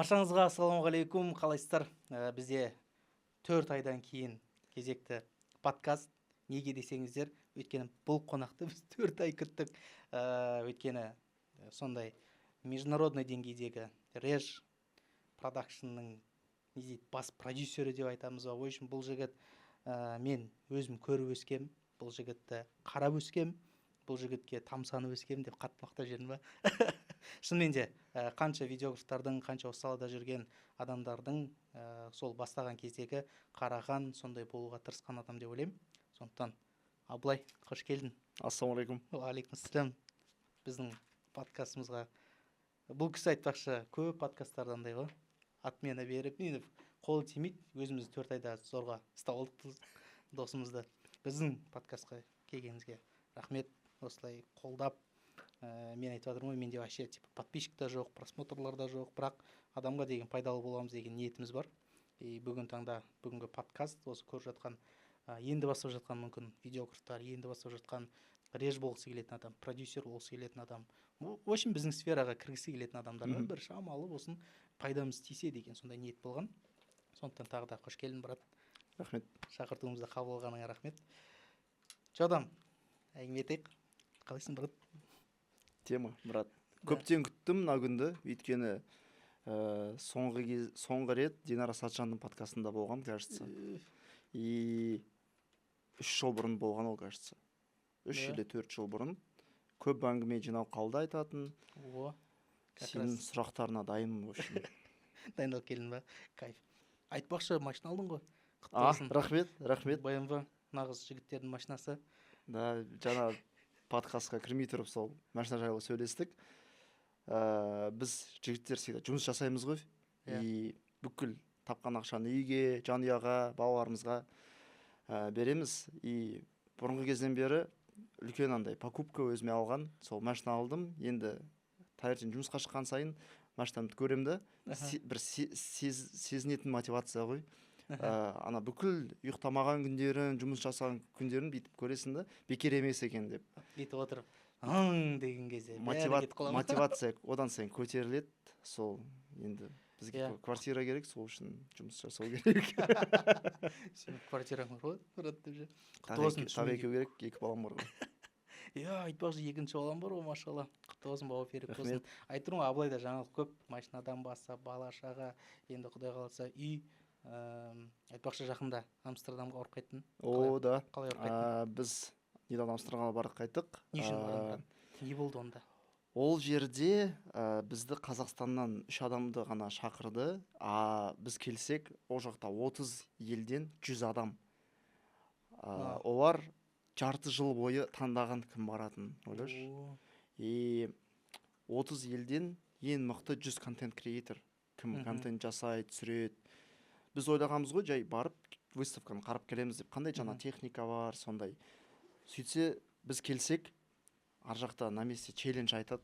Баршаңызға ассалаумағалейкум, қалайсыздар? Бізде 4 айдан кейін кезекті подкаст. Неге десеңіздер, өйткені бұл қонақты біз 4 ай күттік. Өйткені сондай международный деңгейдегі Реж продакшнның бас продюсері деп айтамыз ба. В общем, бұл жігіт мен өзім көріп өскем, бұл жігітті қарап өскем, бұл жігітке тамсанып өскем деп қатты мақтап жүрмін ба? Шынымен де қанша видеографтардың, қанша осы салада жүрген адамдардың сол бастаған кездегі қараған, сондай болуға тырысқан адам деп ойлаймын. Сондықтан Абылай, қош келдің. Ассалаумағалейкум. Уағалейкумассалам. Біздің подкастымызға бұл кісі айтпақшы көп подкасттардандай ғой. Отмена беріп, қолы тимейді. Өзіміз 4 айда зорға ұстап алдық досымызды. Біздің подкастқа келгеніңізге рахмет. Осылай қолдап, мен айтып жатырмын ғой, менде вообще подписчик та жоқ, просмотрлар да жоқ, бірақ адамға деген пайдалы боламыз деген ниетіміз бар. И бүгінгі подкаст осы көріп жатқан, енді бастап жатқан мүмкін видеографтар, енді бастап жатқан реж болғысы келетін адам, продюсер болғысы келетін адам, в общем біздің сфераға кіргісі келетін адамдарға бір шамалы болсын пайдамыз тисе деген сондай ниет болған. Сондықтан тағы да қош келдің, брат. Рахмет. Шақыртуымызды қабыл алғаныңа рахмет. Жодам, әңгіме етейік. Қалайсың, брат? Тема, брат. Көптен күттім мына күнді, өйткені соңғы рет Динара Сатжанның подкастында болған, кажется. И 3 жыл бұрын болған ол, кажется. 3 или 4 жыл бұрын. Көп әңгіме жинау қалды айтатын. Сенің сұрақтарына дайынмын, общем. Дайындалып келдің ба? Кайф. Айтпақшы, машина алдың ғой. Рахмет. BMW нағыз жігіттердің машинасы. Да, жаңа подкастқа кірмей тұрып сол машина жайлы сөйлестік. Біз жігіттер всегда жұмыс жасаймыз ғой. И бүкіл тапқан ақшаны үйге, жанұяға, балаларымызға береміз. И бұрынғы кезден бері үлкен андай покупка өзіме алған. Сол машина алдым. Енді таңертең жұмысқа шыққан сайын машинамды көремін да, бір сезінетін мотивация ғой. Ана бүкіл ұйықтамаған күндерін, жұмыс жасаған күндерін бүйтіп көресің да, бекер емес екен деп. Бүйтіп отырып, деген кезде мотивация одан сайын көтеріледі. Сол енді бізге квартира керек, сол үшін жұмыс жасау керек. Сен квартираң бар ғой, брат деп же. Тағы екеу керек, 2 балам бар ғой. Айтпақшы, 2-ші балам бар ғой, машалла. Құтты болсын, бауы берік болсын. Айтырмын ғой, Абылайда жаңалық көп, машинадан баса, бала-шаға, енді құдай қаласа үй. Айтпақшы, жақында Амстердамға барып қайттың. Да. Қалай барып қайттың? Біз неден Амстердамға барып қайттық. Не үшін барған? Не болды онда? Ол жерде бізді Қазақстаннан 3 адамды ғана шақырды. Біз келсек, ол жақта 30 елден 100 адам. Олар жарты жыл бойы таңдаған кім баратын, ойлашы. И 30 елден ең мықты 100 контент креатор. Кім контент жасайды, түсіреді. Біз ойлағанбыз ғой, жай барып выставканы қарап келеміз деп. Қандай жаңа техника бар, сондай. Сөйтсе, біз келсек, ар жақта на месте челлендж айтады.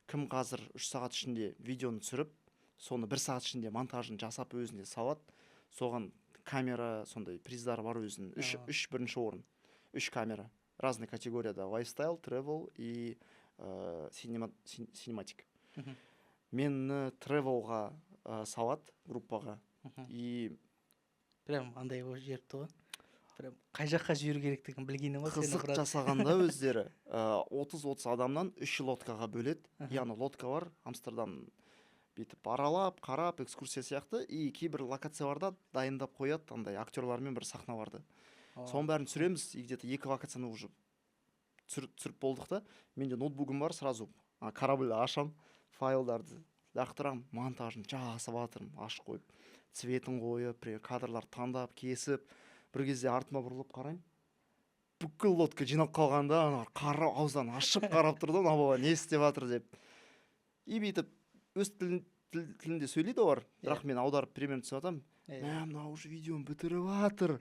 Кім қазір 3 сағат ішінде видеоны түсіріп, соны 1 сағат ішінде монтажын жасап өзіне салады. Соған камера, сондай приздар бар өзінің. 3 бірінші орын. 3 камера. Разные категорияда. Lifestyle, travel и cinematic. Мені travelға салады группаға. И прям андай жеріпті ғой. Прям қай жаққа жіберу керектігін білгені ма? Қызық жасағанда өздері 30 адамнан 3 лодкаға бөледі. Яғни лодка бар, Амстердам бүйтіп аралап, қарап, экскурсия сияқты. И кейбір локацияларда дайындап қояды, андай актерлармен бір сахна барды. Соның бәрін түсіреміз, и где-то 2 локацияны уже түсіріп болдық та. Менде ноутбугым бар, сразу корабль ашам, файлдарды лақтырам, монтажын жасап жатырмын, ашып қойып, цветін қойып, кадрлар таңдап, кесіп. Бір кезде артыма бұрылып қараймын. Бүкіл лодка жинап қалғанда, қарап, ауздан ашып қарап тұрды, бала не істеп жатыр деп. И бүйтіп өз тілінде сөйлейді олар, бірақ мен аударып примерно түсініп жатамын. Мына уже видеоны бітіріп жатыр.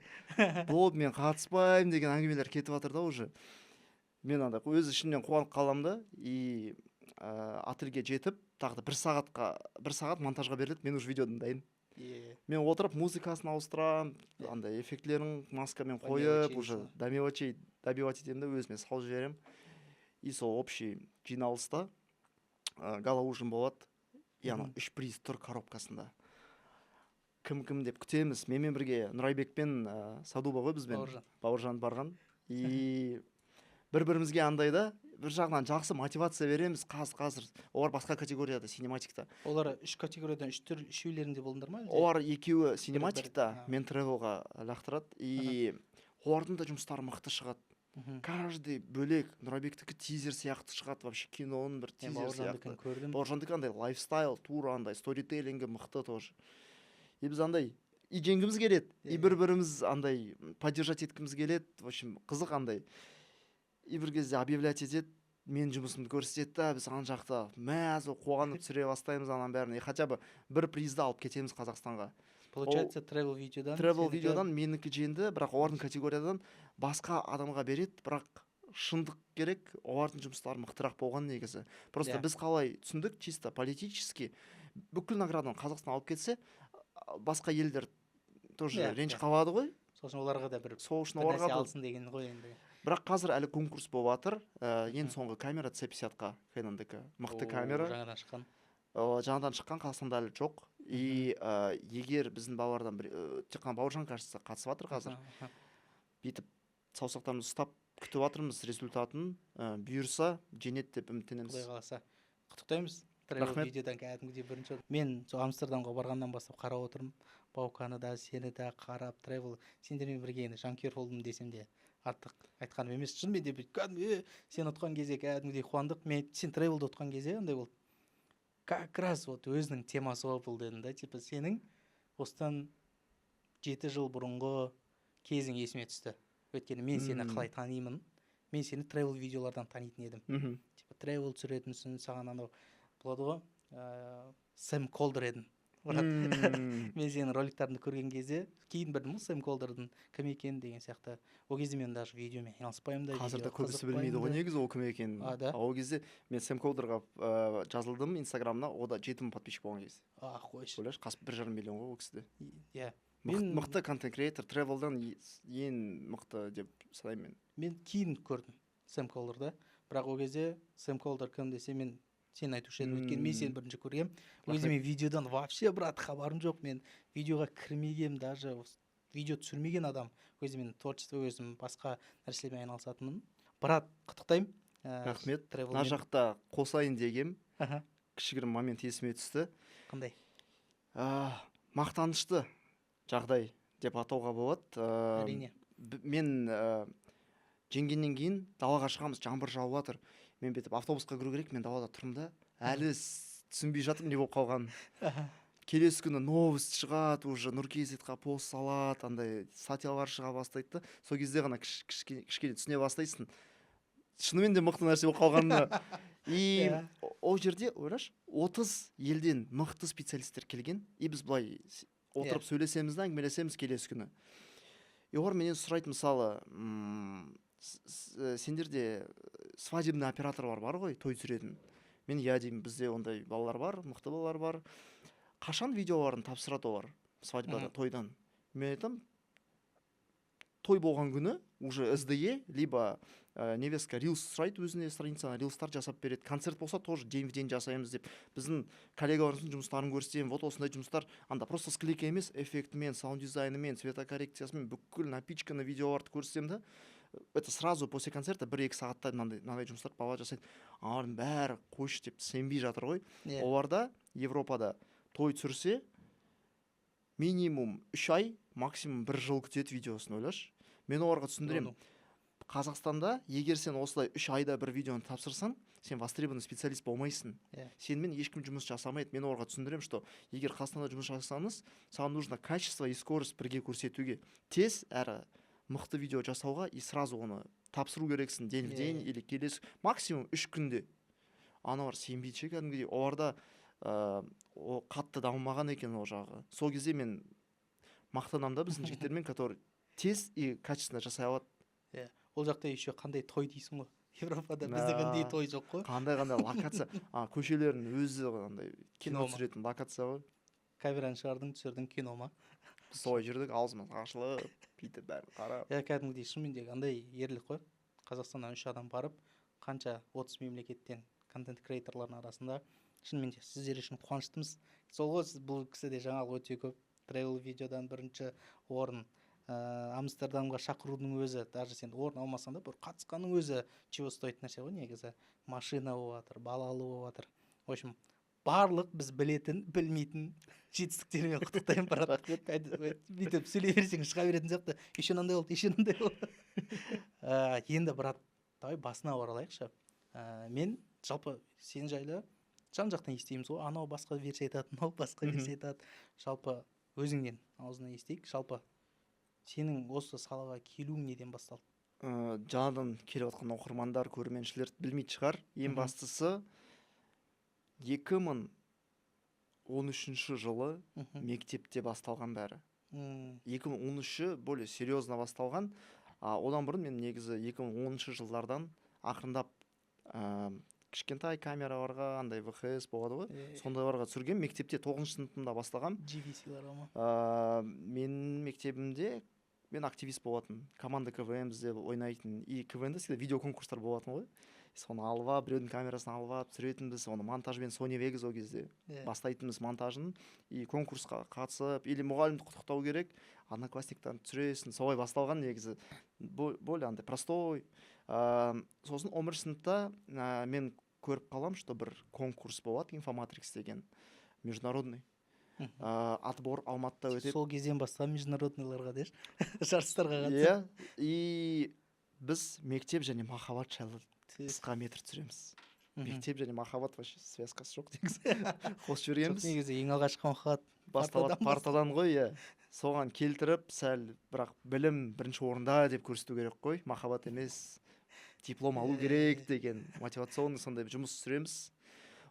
Болды, мен қатыспаймын деген әңгімелер кетіп жатыр да уже. Мен өз ішімнен қуанып қалам да, и отельге жетіп, тағы да 1 сағат монтажға беріледі, мен уже видеодан дайын. Мен отырып музыкасын ауыстырам, андай эффектлерін маскамен қойып, уже добивать етемін да, өзіме салып жіберем. И сол общий жиналыста гала ужин болады. яғни 3 приз тұр коробкасында. Кім деп күтеміз. Менімен бірге Нұрайбекпен Садуба ғой бізбен. Бауыржан барған. И бір-бірімізге андай да, бір жағынан жақсы мотивация береміз. Қазір олар басқа категорияда, синематикта. Олар 3 категориядан 3 үшеулерінде болдыңдар ма? Олар екеуі синематикта, мен тревелға лақтырады. И олардың да жұмыстары мықты шығады. Каждый бөлек. Нұрайбектікі тизер сияқты шығады, вообще киноның бір тизер сияқты. Бауыржандікі андай лайфстайл, тура андай сторителлингі мықты тоже. И біз андай и жеңгіміз келеді, и бір-біріміз андай поддержать еткіміз келеді. В общем, қызық андай. И бір кезде объявлять етеді, мен жұмысымды көрсетеді, біз ана жақта мәз қуанып түсіре бастаймыз ананың бәрін. И хотя бы бір призді алып кетеміз Қазақстанға. Получается, тревел видеодан менікі жеңді, бірақ олардың категориядан басқа адамға береді, бірақ шындық керек, олардың жұмыстары мықтырақ болған негізі. Просто біз қалай түсіндік, чисто политически, бүкіл награданы Қазақстан алып кетсе, басқа елдер тоже ренж қалады ғой. Сол үшін оларға да бір нәрсе алсын деген ғой енді. Бірақ қазір әлі конкурс болып жатыр. Ең соңғы камера C50-қа, Canon'дікі. Мықты камера. Жаңадан шыққан, Қазақстанда әлі жоқ. И егер біздің балалардан тек қана Бауыржан кажется қатысып жатыр қазір. Бүйтіп саусақтарымызды ұстап күтіп жатырмыз результатын. Бұйырса жеңеді деп үміттенеміз. Құдай қаласа. Құттықтаймыз. Тревел видеодан кәдімгідей бірінші. Мен Амстердамға барғаннан бастап қарап отырмын. Бауканы да, сені де қарап, тревел сендермен бірге енді жанкүйер болдым десем де артық айтқаным емес. Шынымен де кәдімгі сен ұтқан кезде кәдімгідей қуандық. Мен сен тревелді ұтқан кезде андай болды. Как раз вот өзінің темасы бұл дедім да, типа сенің осыдан 7 жыл бұрынғы кезің есіме түсті. Өйткені мен сені қалай танимын? Мен сені тревел видеолардан танитын едім. Типа тревел түсіретінсің, саған анау болады ғой, Сэм Колдер едім. Мен сенің роликтарыңды көрген кезде кейін білдім ғой Сэм Колдердің кім екенін деген сияқты. Ол кезде мен даже видеомен айналыспаймын да. Қазір да көбісі білмейді ғой негізі ол кім екенін. Ол кезде мен Сэм Колдерға жазылдым Инстаграмына, ода 7000 подписчик болған кезде. Қойшы. Ойлашы, қасып 1,5 миллион ғой ол кісіде. Иә. Мықты контент креатор, тревелдан ең мықты деп санаймын мен. Мен кейін көрдім Сэм Колдерді, бірақ ол кезде Сэм Колдер кім десе мен сен айтушы едім, өйткені мен сені бірінші көргем. Ол кезде мен видеодан вообще брат хабарым жоқ, мен видеоға кірмегем, даже видео түсірмеген адам. Ол кезде мен творчество өзім басқа нәрселермен айналысатынмын. Брат, құттықтаймын. Рахмет. Мына жақта қосайын дегем. Кішігірім момент есіме түсті. Қандай? Мақтанышты жағдай деп атауға болады. Әрине. Мен жеңгеннен кейін далаға шығамыз, жаңбыр жауып жатыр. Мен бетіп автобусқа кіру керек, мен далада тұрмын да, әлі түсінбей жатырмын не болып қалғанын. Келесі күні новость шығады, уже Нұркезетқа пост салады, андай статьялар шыға бастайды. Сол кезде ғана кішкене түсіне бастайсың. Шынымен де мықты нәрсе болып қалғанына. И ол жерде, ойлашы, 30 елден мықты специалисттер келген. И біз былай отырып сөйлесеміз да, әңгімелесеміз келесі күні. И олар менен сұрайды, мысалы, сендерде свадебный операторлар бар ғой, той түсіретін. Мен иә деймін, бізде ондай балалар бар, мықты балалар бар. Қашан видеоларын тапсырады олар свадьбада, тойдан? Мен айтам, той болған күні уже СДЕ, либо невестка рилс сұрайды өзіне, страницаны рилстар жасап береді. Концерт болса тоже день в день жасаймыз деп. Біздің коллегаларымыздың жұмыстарын көрсетемін. Вот осындай жұмыстар, анда просто склейка емес, эффектімен, саунд дизайнымен, цветокоррекциясымен бүкіл напичканы видеоларды көрсетемін да. Это сразу после концерта 1-2 сағатта мынандай жұмыстар бала жасайды. Олардың бәрі қойшы деп сенбей жатыр ғой. Оларда Европада той түсірсе минимум 3 ай, максимум 1 жыл күтеді видеосын, ойлашы. Мен оларға түсіндіремін. Қазақстанда егер сен осылай 3 айда бір видеоны тапсырсаң, сен востребованный специалист болмайсың. Сенімен ешкім жұмыс жасамайды. Мен оларға түсіндіремін, что егер Қазақстанда жұмыс жасасаңыз, саған нужно качество и скорость бірге көрсетуге. Тез әрі мықты видео жасауға и сразу оны тапсыру керексің день в день или келесі максимум 3 күнде. Аналар сенбейді кәдімгідей. Оларда қатты дамымаған екен ол жағы. Сол кезде мен мақтанамын да біздің жігіттермен, который тез и качественно жасай алады. Ол жақта еще қандай той дейсің ғой. Европада біздігіндей той жоқ қой. Қандай локация. Көшелерін өзі андай кино түсіретін локация ғой. Камераны шығардың, түсірдің, кино ма? Солай жүрдік, аузымыз ашылып, бүйтіп бәрін қарап. Кәдімгідей шынымен де андай ерлік қой. Қазақстаннан 3 адам барып, қанша 30 мемлекеттен контент креаторлардың арасында шынымен де сіздер үшін қуаныштымыз. Сол ғой, сіз бұл кісіде жаңалық өте көп. Travel видеодан бірінші орын, Амстердамға шақырудың өзі, даже сен орын алмасаң да бір қатысқанның өзі чего стоит нәрсе ғой негізі. Машина болып жатыр, балалы болып жатыр. В общем, барлық біз білетін, білмейтін жетістіктермен құттықтаймын, брат. Бүйтіп сөйлей берсең шыға беретін сияқты. Еще мынандай болды, еще мынандай болды. Енді, брат, давай басына оралайықшы. Мен жалпы сен жайлы жан-жақтан естейміз ғой. Анау басқа версия айтады, мынау басқа версия айтады. Жалпы өзіңнен аузынан естейік. Жалпы сенің осы салаға келуің неден басталды? Жаңадан келіп жатқан оқырмандар, көрерменшілер білмейтін шығар. Ең бастысы 2013 жылы мектепте басталған бәрі. 2013 более серьезно басталған. Одан бұрын мен негізі 2010 жылдардан ақырындап кішкентай камераларға, андай ВХС болады ғой, сондайларға түсірген. Мектепте 9 сыныптымда бастаған. GVC-ларға ма? Мен мектебімде мен активист болатын. Команда КВН бізде ойнайтын. И КВНде всегда видео конкурстар болатын ғой. Соны алып, біреудің камерасын алып, түсіретінбіз. Оны монтажбен Sony Vegas ол кезде бастайтынбыз монтажын. И конкурсқа қатысып, или мұғалімді құттықтау керек, одноклассниктан түсіресің. Солай басталған негізі. Более андай простой. Сосын 11 сыныпта мен көріп қалам, что бір конкурс болады, Инфоматрикс деген, международный. Отбор Алматыда өтеді. Сол кезден бастап международныйларға деш, жарыстарға қатысып. Иә, и біз мектеп және махаббат жайлы қысқа метр түсіреміз. Мектеп және махаббат вообще связкасы жоқ негізі. Қосып жібереміз. Негізі ең алғашқы махаббат басталады партадан ғой, иә. Соған келтіріп, сәл бірақ білім бірінші орында деп көрсету керек қой, махаббат емес, диплом алу керек деген мотивационный сондай жұмыс түсіреміз.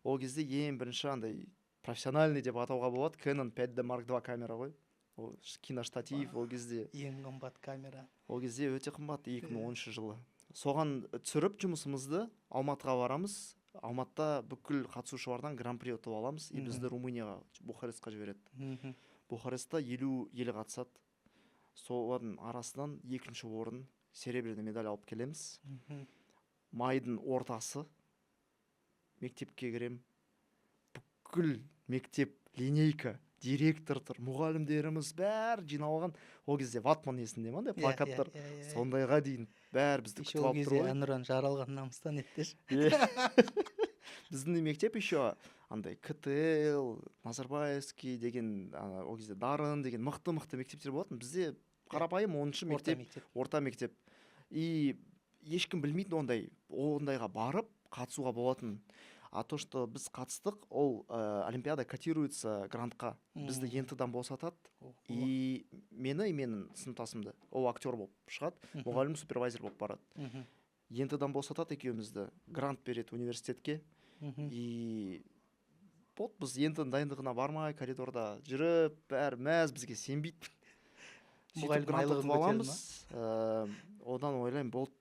Ол кезде ең бірінші андай профессиональный деп атауға болады, Canon 5D Mark II камера ғой. Ол киноштатив ол кезде. Ең қымбат камера. Ол кезде өте қымбат, 2013 жылы. Соған түсіріп жұмысымызды Алматыға барамыз. Алматыда бүкіл қатысушылардан гран-при ұтып аламыз. И бізді Румынияға, Бухарестқа жібереді. Бухарестта 50 ел қатысады. Солардың арасынан екінші орын, серебряный медаль алып келеміз. Майдың ортасы мектепке кірем. Бүкіл мектеп, линейка, директор тұр, мұғалімдеріміз бәрі жиналған. Ол кезде ватман есінде ма, плакаттар, сондайға дейін бәрі бізді күтіп алып тұр ғой. Ол кезде Әнұран жаралған намыстан еттеш. Біздің мектеп еще андай КТЛ, Назарбаевский деген, ол кезде Дарын деген мықты мектептер болатын. Бізде қарапайым 10-шы мектеп, орта мектеп. И ешкім білмейтін ондайға барып қатысуға болатын. А то, что біз қатыстық, ол олимпиада котируется грантқа. Бізді ентідан босатады. И менің сыныптасымды, ол актер болып шығады, мұғалім супервайзер болып барады. Ентідан босатады екеумізді, грант береді университетке. И біз ентінің дайындығына бармай, коридорда жүріп, бәрі мәз бізге сенбейді. Сөйтіп грант ұтып аламыз. Одан ойлаймын, болды,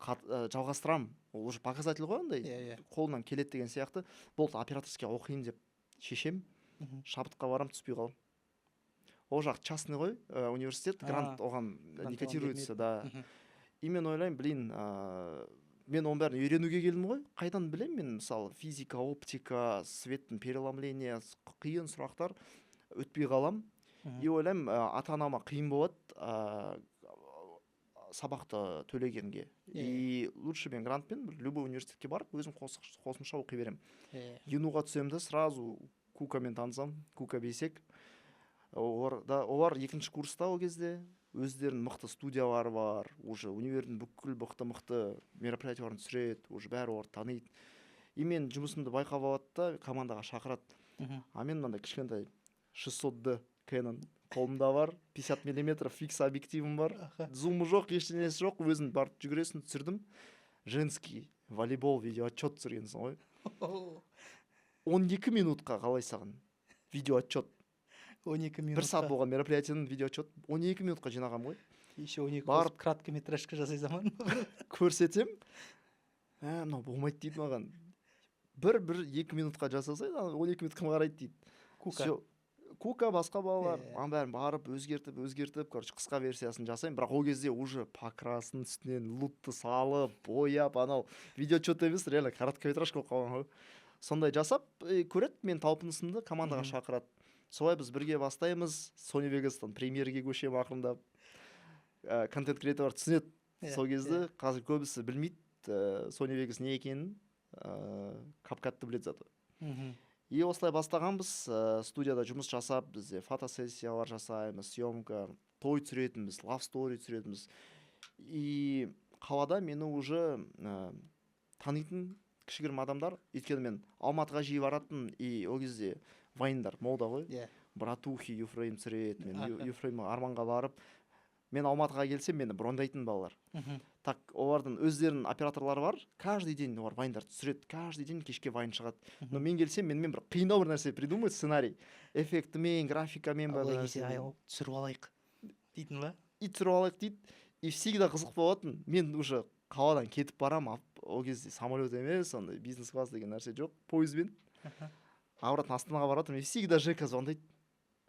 жалғастырам. Ол уже показатель ғой андай, қолынан келеді деген сияқты. Болды, операторская оқиын деп шешем, шабытқа барам, түспей қалам. Ол жақ частный ғой, университет, грант оған не котируется, да. И мен ойлаймын, блин, мен оның бәрін үйренуге келдім ғой. Қайдан білем мен, мысалы, физика, оптика, светтің переломление, қиын сұрақтар өтпей қалам. И ойлаймын, ата-анама қиын болады сабақты төлегенге. И лучше мен грантпен любой университетке барып, өзім қосымша оқи берем. ЮНУға түсемді, сразу Кукамен танысам, Кука бейсек. Олар екінші курста ол кезде, өздерінің мықты студиялары бар, уже универдің бүкіл мықты мероприятияларын түсіреді, уже бәрі олар таниды. И мен жұмысымды байқап алады да, командаға шақырады. А мен мынандай кішкентай 600D Canon қолымда бар, 50 мм фикс объективім бар, зумы жоқ, ештеңесі жоқ, өзің барып жүгіресің, түсірдім. Женский волейбол видеоотчет түсіргенсің ғой. 12 минутқа қалай саған видеоотчет. 12 минутқа. 1 сағат болған мероприятияның видеоотчет 12 минутқа жинағам ғой. Еще 12 барып краткометражка жасай заман. Көрсетем. Мынау болмайды дейді маған. 1-2 минутқа жасасай, 12 минут кім қарайды дейді. Кука басқа балалар, бәрін барып өзгертіп, короче, қысқа версиясын жасаймын, бірақ ол кезде уже покрасын үстінен лутты салып, бояп, анау видеоотчет емес, реально короткометражка болып қалған ғой. сондай жасап көреді мен талпынысымды командаға шақырады. Солай біз бірге бастаймыз. Sony Vegas'тан премьерге көшемін ақырындап. Контент креаторлар түсінеді. Сол кезде қазір көбісі білмейді Sony Vegas не екенін, CapCut'ты біледі зато. И осылай бастағанбыз, студияда жұмыс жасап, бізде фотосессиялар жасаймыз, съемка, той түсіретінбіз, love story түсіретінбіз. И қалада мені уже танитын кішігірім адамдар, өйткені мен Алматыға жиі баратын, и ол кезде вайндар мода ғой. Братухи Юфрейм түсіреді, мен Юфрейм Арманға барып, мен Алматыға келсем, мені брондайтын балалар. Так, олардың өздерінің операторлары бар, каждый день олар вайндар түсіреді, каждый день кешке вайн шығады. Но мен келсем, менімен бір қиындау бір нәрсе придумать, сценарий. Эффектімен, графикамен бар нәрсе. Түсіріп алайық дейтін ба? И түсіріп алайық дейді. И всегда қызық болатын. Мен уже қаладан кетіп барам, ол кезде самолет емес, ондай бизнес-класс деген нәрсе жоқ, пойызбен. Обратно Астанаға баратырмын, и всегда Жека звондайды.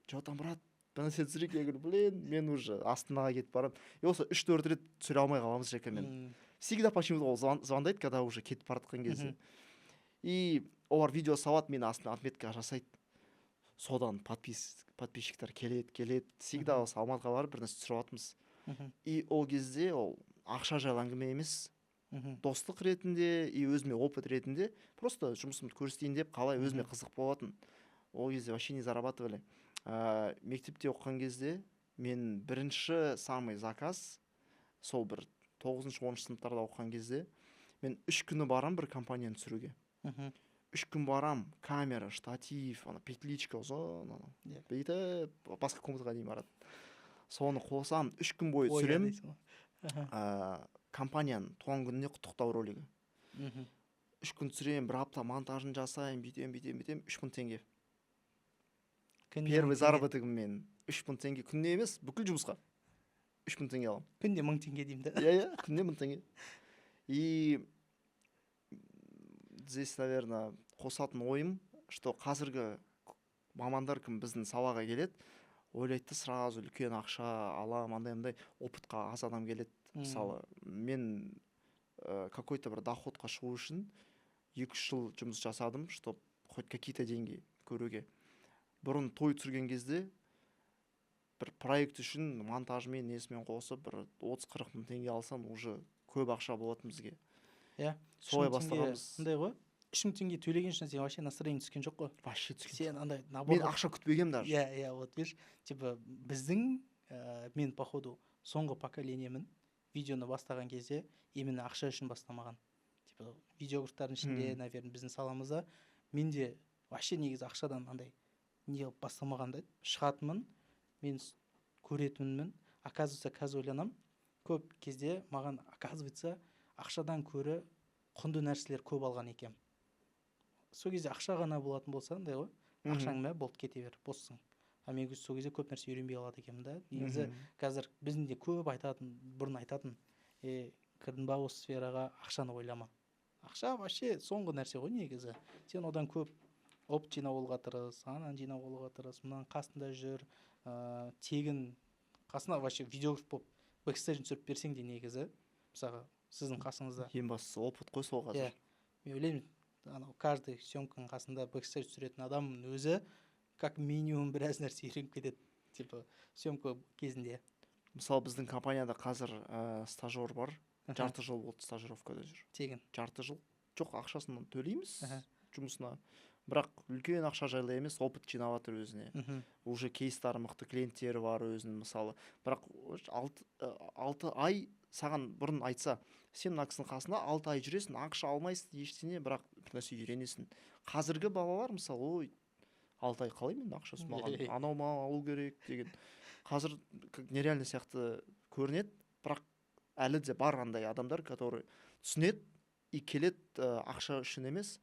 Что там, брат? Нәрсе түсірейік. Я говорю, блин, мен уже Астанаға кетіп барам. И осы 3-4 рет түсіре алмай қаламыз Жекамен. Всегда почему-то ол звондайды, когда уже кетіп баратқан кезде. И олар видео салады, мені астына отметка жасайды. Содан подписчиктар келеді. Всегда осы Алматыға барып бір нәрсе түсіріп жатырмыз. И ол кезде ол ақша жайлы әңгіме емес, достық ретінде и өзіме опыт ретінде просто жұмысымды көрсетейін деп, қалай өзіме қызық болатын. Ол кезде вообще не зарабатывали. Мектепте оқыған кезде мен бірінші самый заказ, сол бір 9-10 сыныптарда оқыған кезде, мен 3 күні барам бір компанияны түсіруге. 3 күн барам, камера, штатив, петличка ұзын, бүйтіп басқа комнатаға дейін барады. Соны қосам, 3 күн бойы түсірем. Компанияның туған күніне құттықтау ролигі. 3 күн түсірем, бір апта монтажын жасайым, бүйтем, 3000 теңге. Первый заработығым мен 3000 теңге күнне емес, бүкіл жұмысқа 3000 теңге алам. Күнде 1000 теңге деймін да. Күнде 1000 теңге. И здесь, наверное, қосатын ойым, что қазіргі мамандар кім біздің салаға келеді, ойлайды сразу үлкен ақша алам, андай опытқа аз адам келеді. Мысалы, мен какой-то бір доходқа шығу үшін 2-3 жыл жұмыс жасадым, чтобы хоть какие-то деньги көруге. Бұрын той түсірген кезде бір проект үшін монтажмен несімен қосып бір 30-40 мың теңге алсам, уже көп ақша болатын бізге. Солай бастағанбыз. Ондай ғой, 3000 теңге төлеген үшін сен вообще настроение түскен жоқ қой. Вообще түскен. Сен андай мен ақша күтпегем даже. Вот видишь, типа біздің мен походу соңғы поколениемін, видеоны бастаған кезде именно ақша үшін бастамаған. Типа видеографтардың ішінде, наверное, біздің саламызда менде вообще негізі ақшадан андай не қылып бастамағандай шығатынмын, мен көретінмін. Оказывается, қазір ойланам, көп кезде маған оказывается ақшадан көрі құнды нәрселер көп алған екем. Сол кезде ақша ғана болатын болса, андай ғой, ақшаң мә болды кете бер, боссың. Мен сол кезде көп нәрсе үйренбей қалады екенмін да. Негізі қазір біздің де көп айтатын, бұрын айтатын, кірдің ба осы сфераға, ақшаны ойлама. Ақша вообще соңғы нәрсе ғой негізі. Сен одан көп опыт жинауға тырыс, анан жинауға тырыс, мынан қасында жүр, тегін қасына вообще видеограф болып бэкстейджін түсіріп берсең де негізі, мысалға сіздің қасыңызда. Ең бастысы опыт қой сол қазір. Мен ойлаймын, каждый съемканың қасында бэкстейдж түсіретін адамның өзі как минимум біраз нәрсе үйреніп кетеді, типа съемка кезінде. Мысалы біздің компанияда қазір стажер бар, жарты жыл болды стажировкада жүр. Тегін. Жарты жыл. Жоқ, ақшасын төлейміз жұмысына. Бірақ үлкен ақша жайлы емес, опыт жинап жатыр өзіне. Уже кейстары мықты клиенттері бар өзінің, мысалы. Бірақ 6 ай саған бұрын айтса, сен мына кісінің қасында 6 ай жүресің, ақша алмайсың, ештеңе, бірақ бір нәрсе үйренесің. Қазіргі балалар, мысалы, ой, 6 ай қалай мен ақшасы маған анау алу керек деген. Қазір нереально сияқты көрінеді, бірақ әлі де бар андай адамдар, которые түсінеді и келеді ақша үшін емес,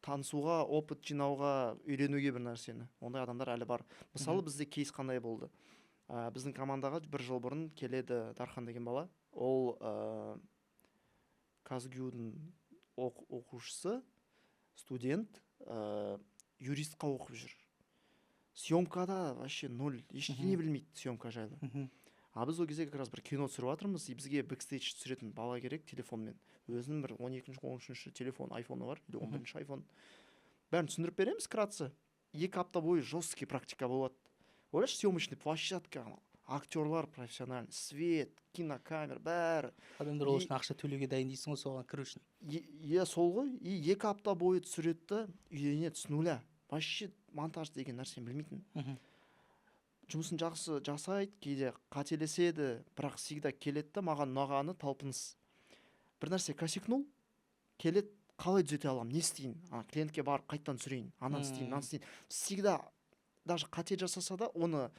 танысуға, опыт жинауға, үйренуге бір нәрсені. Ондай адамдар әлі бар. Мысалы, бізде кейс қандай болды? Біздің командаға 1 жыл бұрын келеді Дархан деген бала. Ол Казгюдің оқушысы, студент, юристқа оқып жүр. Съемкада вообще 0, ештеңе білмейді съемка жайлы. А біз ол кезде как раз бір кино түсіріп жатырмыз, и бізге бэкстейдж түсіретін бала керек телефонмен. Өзінің бір 12-ші 13-ші телефон, айфоны бар, или 11-ші айфон. Бәрін түсіндіріп береміз кратце. 2 апта бойы жесткий практика болады. Ойлашы, съемочный площадка, актерлар профессиональный, свет, кинокамера, бәрі. Адамдар ол үшін ақша төлеуге дайын дейсің ғой соған кіру үшін. Иә, сол ғой. И 2 апта бойы түсіреді, үйренеді с нуля. Вообще монтаж деген нәрсені білмейтін. Жұмысын жақсы жасайды, кейде қателеседі, бірақ всегда келеді, маған ұнағаны талпыныс. Бір нәрсе косякнул, келеді, қалай түзете аламын, не істейін? Клиентке барып қайттан түсірейін, ананы істейін, мынаны істейін. Всегда даже қате жасаса да оны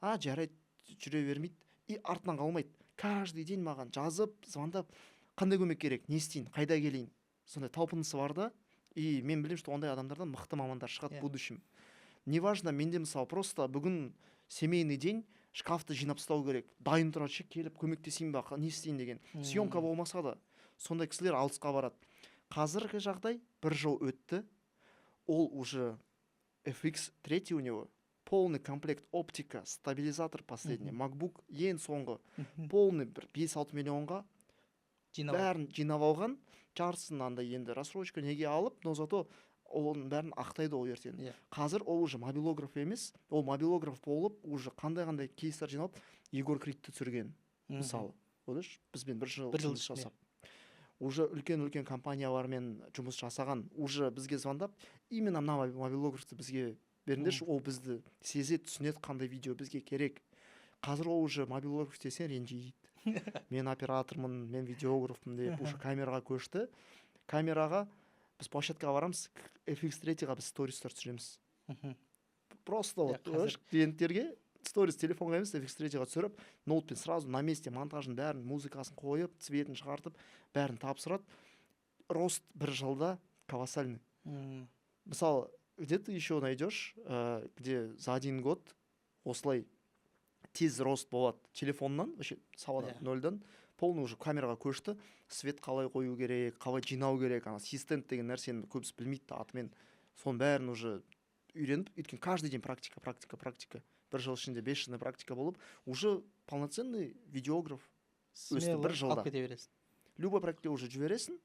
жарайды, жүре бермейді и артынан қалмайды. Каждый день маған жазып, звондап, қандай көмек керек, не істейін, қайда келейін. Сондай талпынысы бар да, и мен білемін, что ондай адамдардан мықты мамандар шығады в будущем. Неважно, менде мысалы просто бүгін семейный день, шкафты жинап тастау керек. Дайын тұрады, келіп көмектесейін ба, не істейін деген. Съемка болмаса да сондай кісілер алысқа барады. Қазіргі жағдай 1 жыл өтті. Ол уже FX3 у него, полный комплект оптика, стабилизатор последний, MacBook ең соңғы, полный бір 5-6 миллионға бәрін жинап алған. Жартысын андай енді рассрочка неге алып, но зато оның бәрін ақтайды ол ертең. Қазір ол уже мобилограф емес, ол мобилограф болып, уже қандай кейстер жиналып, Егор Кридті түсірген. Мысалы, ойлашы, бізбен 1 жыл жұмыс жасап. Уже үлкен компаниялармен жұмыс жасаған, уже бізге звондап, именно мына мобилографты бізге беріңдерші, ол бізді сезеді, түсінеді, қандай видео бізге керек. Қазір ол уже мобилограф десең ренжиді. Мен оператормын, мен видеографпын деп, уже камераға көшті. Камераға біз площадкаға барамыз, FX3-ға біз стористер түсіреміз. Просто вот клиенттерге сторис телефонға емес, FX3-ға түсіріп, ноутпен сразу на месте монтажын бәрін, музыкасын қойып, цветін шығартып, бәрін тапсырады. Рост 1 жылда колоссальный. Мысалы, где ты еще найдешь, где за 1 год осылай тез рост болады телефоннан, вообще саладан, 0-дан, полный уже камераға көшті, свет қалай қою керек, қалай жинау керек, ассистент деген нәрсені көбісі білмейді атымен. Соның бәрін уже үйреніп, өйткені каждый день практика. 1 жыл ішінде 5 жылдай практика болып, уже полноценный видеограф өсті 1 жылда. Алып кете бересің. Любой практика уже жібересің,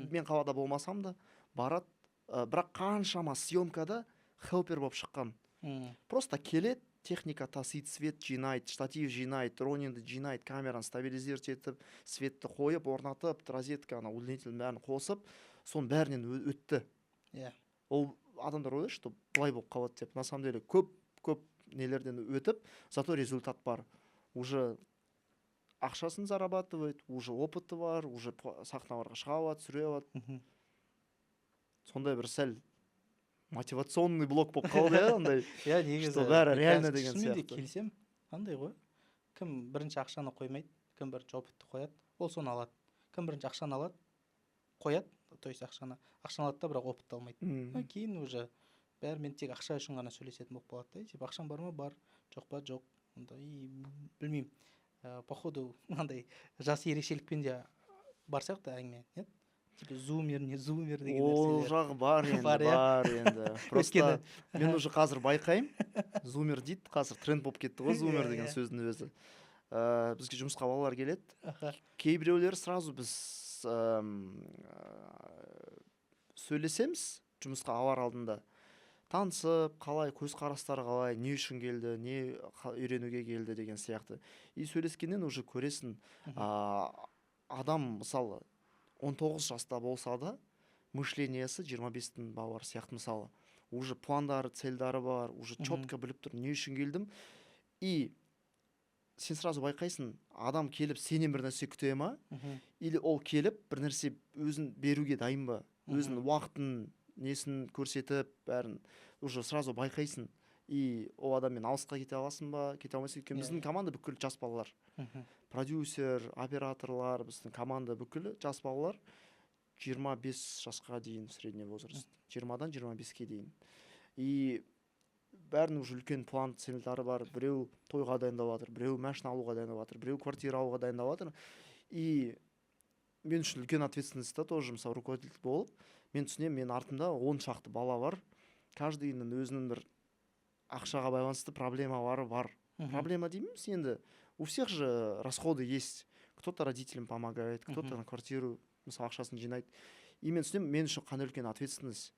мен қалада болмасам да, барады, бірақ қаншама съемкада хелпер болып шыққан. Просто келет, техника тасиды, свет жинайды, штатив жинайды, ронинді жинайды, камераны стабилизировать етіп, светті қойып, орнатып, розетка, удлинитель бәрін қосып, соның бәрінен өтті. Ол адамдар ойлайды, что былай болып қалады деп. На самом деле көп нелерден өтіп, зато результат бар. Уже ақшасын зарабатывает, уже опыты бар, уже сахналарға шыға алады, түсіре алады. Сондай бір сәл мотивационный блок болып қалды, андай. Что бәрі реально деген сияқты. Шынымен де келсем, андай ғой. Кім бірінші ақшаны қоймайды, кім бірінші опытты қояды, ол соны алады. Кім бірінші ақшаны алады, қояды, то есть ақшаны алады да, бірақ опытты алмайды. Кейін уже бәрімен тек ақша үшін ғана сөйлесетін болып қалады. Типа ақшаң бар ма? Бар, жоқ па? Жоқ. Білмеймін. Походу, андай жас ерекшелікпен де бар сияқты әңгіме, нет? Типа зумер, не зумер деген нәрселер. Ол жағы бар енді. Просто мен уже қазір байқаймын. Зумер дейді, қазір тренд болып кетті ғой, зумер деген сөздің өзі. Бізге жұмысқа балалар келеді. Кейбіреулері сразу біз сөйлесеміз жұмысқа алар алдында. Танысып, қалай, көзқарастары қалай, не үшін келді, не үйренуге келді деген сияқты. И сөйлескеннен уже көресің, адам мысалы 19 жаста болса да, мышлениясы 25-тің балалар сияқты мысалы. Уже пландары, цельдары бар, уже четко біліп тұр, не үшін келдім. И сен сразу байқайсың, адам келіп сенен бір нәрсе күте ма, или ол келіп бір нәрсе өзін беруге дайын ба, өзін уақытын, несін көрсетіп, бәрін уже сразу байқайсың. И ол адаммен алысқа кете аласың ба, кете алмайсың. Өйткені біздің команда бүкіл жас балалар. Продюсер, операторлар, біздің команда бүкілі жас балалар 25 жасқа дейін средний возраст. 20-дан 25-ке дейін. И бәрінің уже үлкен план цельдары бар. Біреу тойға дайындап жатыр, біреу машина алуға дайындап жатыр, біреу квартира алуға дайындап жатыр. И мен үшін үлкен ответственность та тоже, мысалы, руководитель болып, мен түсінемін, мен артымда 10 шақты бала бар. Каждыйының өзінің бір ақшаға байланысты проблемалары бар. проблема дейміз енді. У всех же расходы есть. Кто-то родителям помогает, кто-то на квартиру мысалы ақшасын жинайды. И мен түсінемін, мен үшін қандай үлкен ответственность.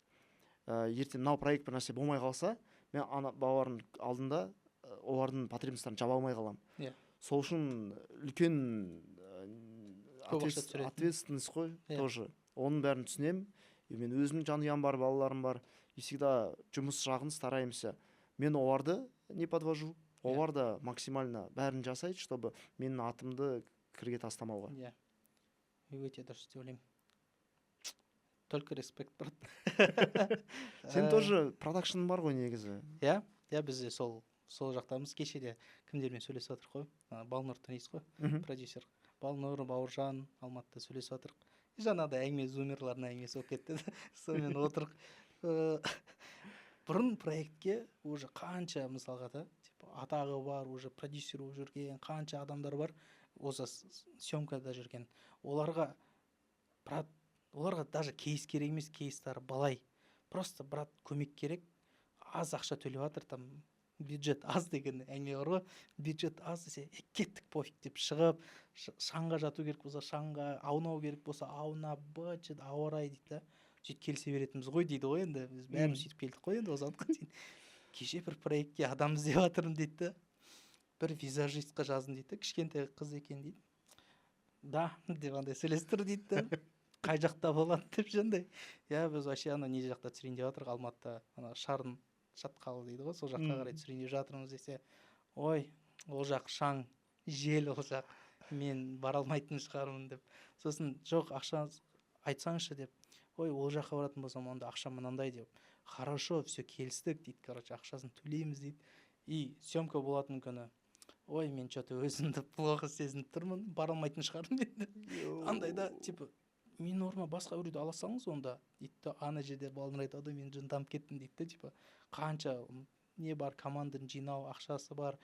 Ертең мынау проект бір нәрсе болмай қалса, мен ана балалардың алдында олардың потребностьтарын жаба алмай қаламын. Иә. Сол үшін үлкен ответственность қой тоже. Оның бәрін түсінемін. И мен өзімнің жанұям бар, балаларым бар. И всегда жұмыс жағын стараемся. Мен оларды не подвожу. Олар да максимально бәрін жасайды, чтобы менің атымды кірге тастамауға. Иә. Өте дұрыс деп ойлаймын. Только респект, брат. Сен тоже продакшн бар ғой негізі. Иә, бізде сол жақтамыз. Кеше де кімдермен сөйлесіп отырық қой. Балнұр танисыз ғой, продюсер. Балнұр, Бауыржан, Алматыда сөйлесіп отырық. Жаңағыдай әңгіме зумерлардың әңгімесі болып кетті. Сонымен отырық. Бұрын проектке уже қанша мысалға да, атағы бар, уже продюсер болып жүрген, қанша адамдар бар, осы съемкада жүрген. Оларға даже кейс керек емес, кейстар балай. Просто брат көмек керек, аз ақша төлеп жатыр, там бюджет аз деген әңгіме бар ғой. Бюджет аз десе, кеттік пофиг деп шығып, шаңға жату керек болса шаңға, аунау керек болса ауна, бюджет ауа райы дейді да. Сөйтіп келсе беретініміз ғой дейді ғой енді. Біз бәріміз сөйтіп келдік қой енді осы уақытқа дейін. Кеше бір проектке адам іздеп жатырмын дейді. Бір визажистқа жаздым дейді. Кішкентай қыз екен дейді. Да, деп андай сөйлесіп тұр дейді. Қай жақта болады деп жандай. Иә, біз вообще ана не жақта түсірейін деп жатырмық, Алматыда. Ана Шарын шатқалы дейді ғой, сол жаққа қарай түсірейін деп жатырмыз десе, ой, ол жақ шаң, жел ол жақ, мен бара алмайтын шығармын деп. Сосын жоқ, ақшаңыз айтсаңызшы деп. Ой, ол жаққа баратын болсам, онда ақша мынандай деп. Хорошо, все келістік дейді, короче, ақшасын төлейміз дейді. И съемка болатын күні, ой, мен что-то өзімді плохо сезініп тұрмын, бара алмайтын шығармын дейді. Андайда, типа, мен норма басқа біреуді ала салыңыз онда дейді. Ана жерде Балнұр айтады, мен жынданып кеттім дейді. Типа, қанша не бар, команданы жинау, ақшасы бар.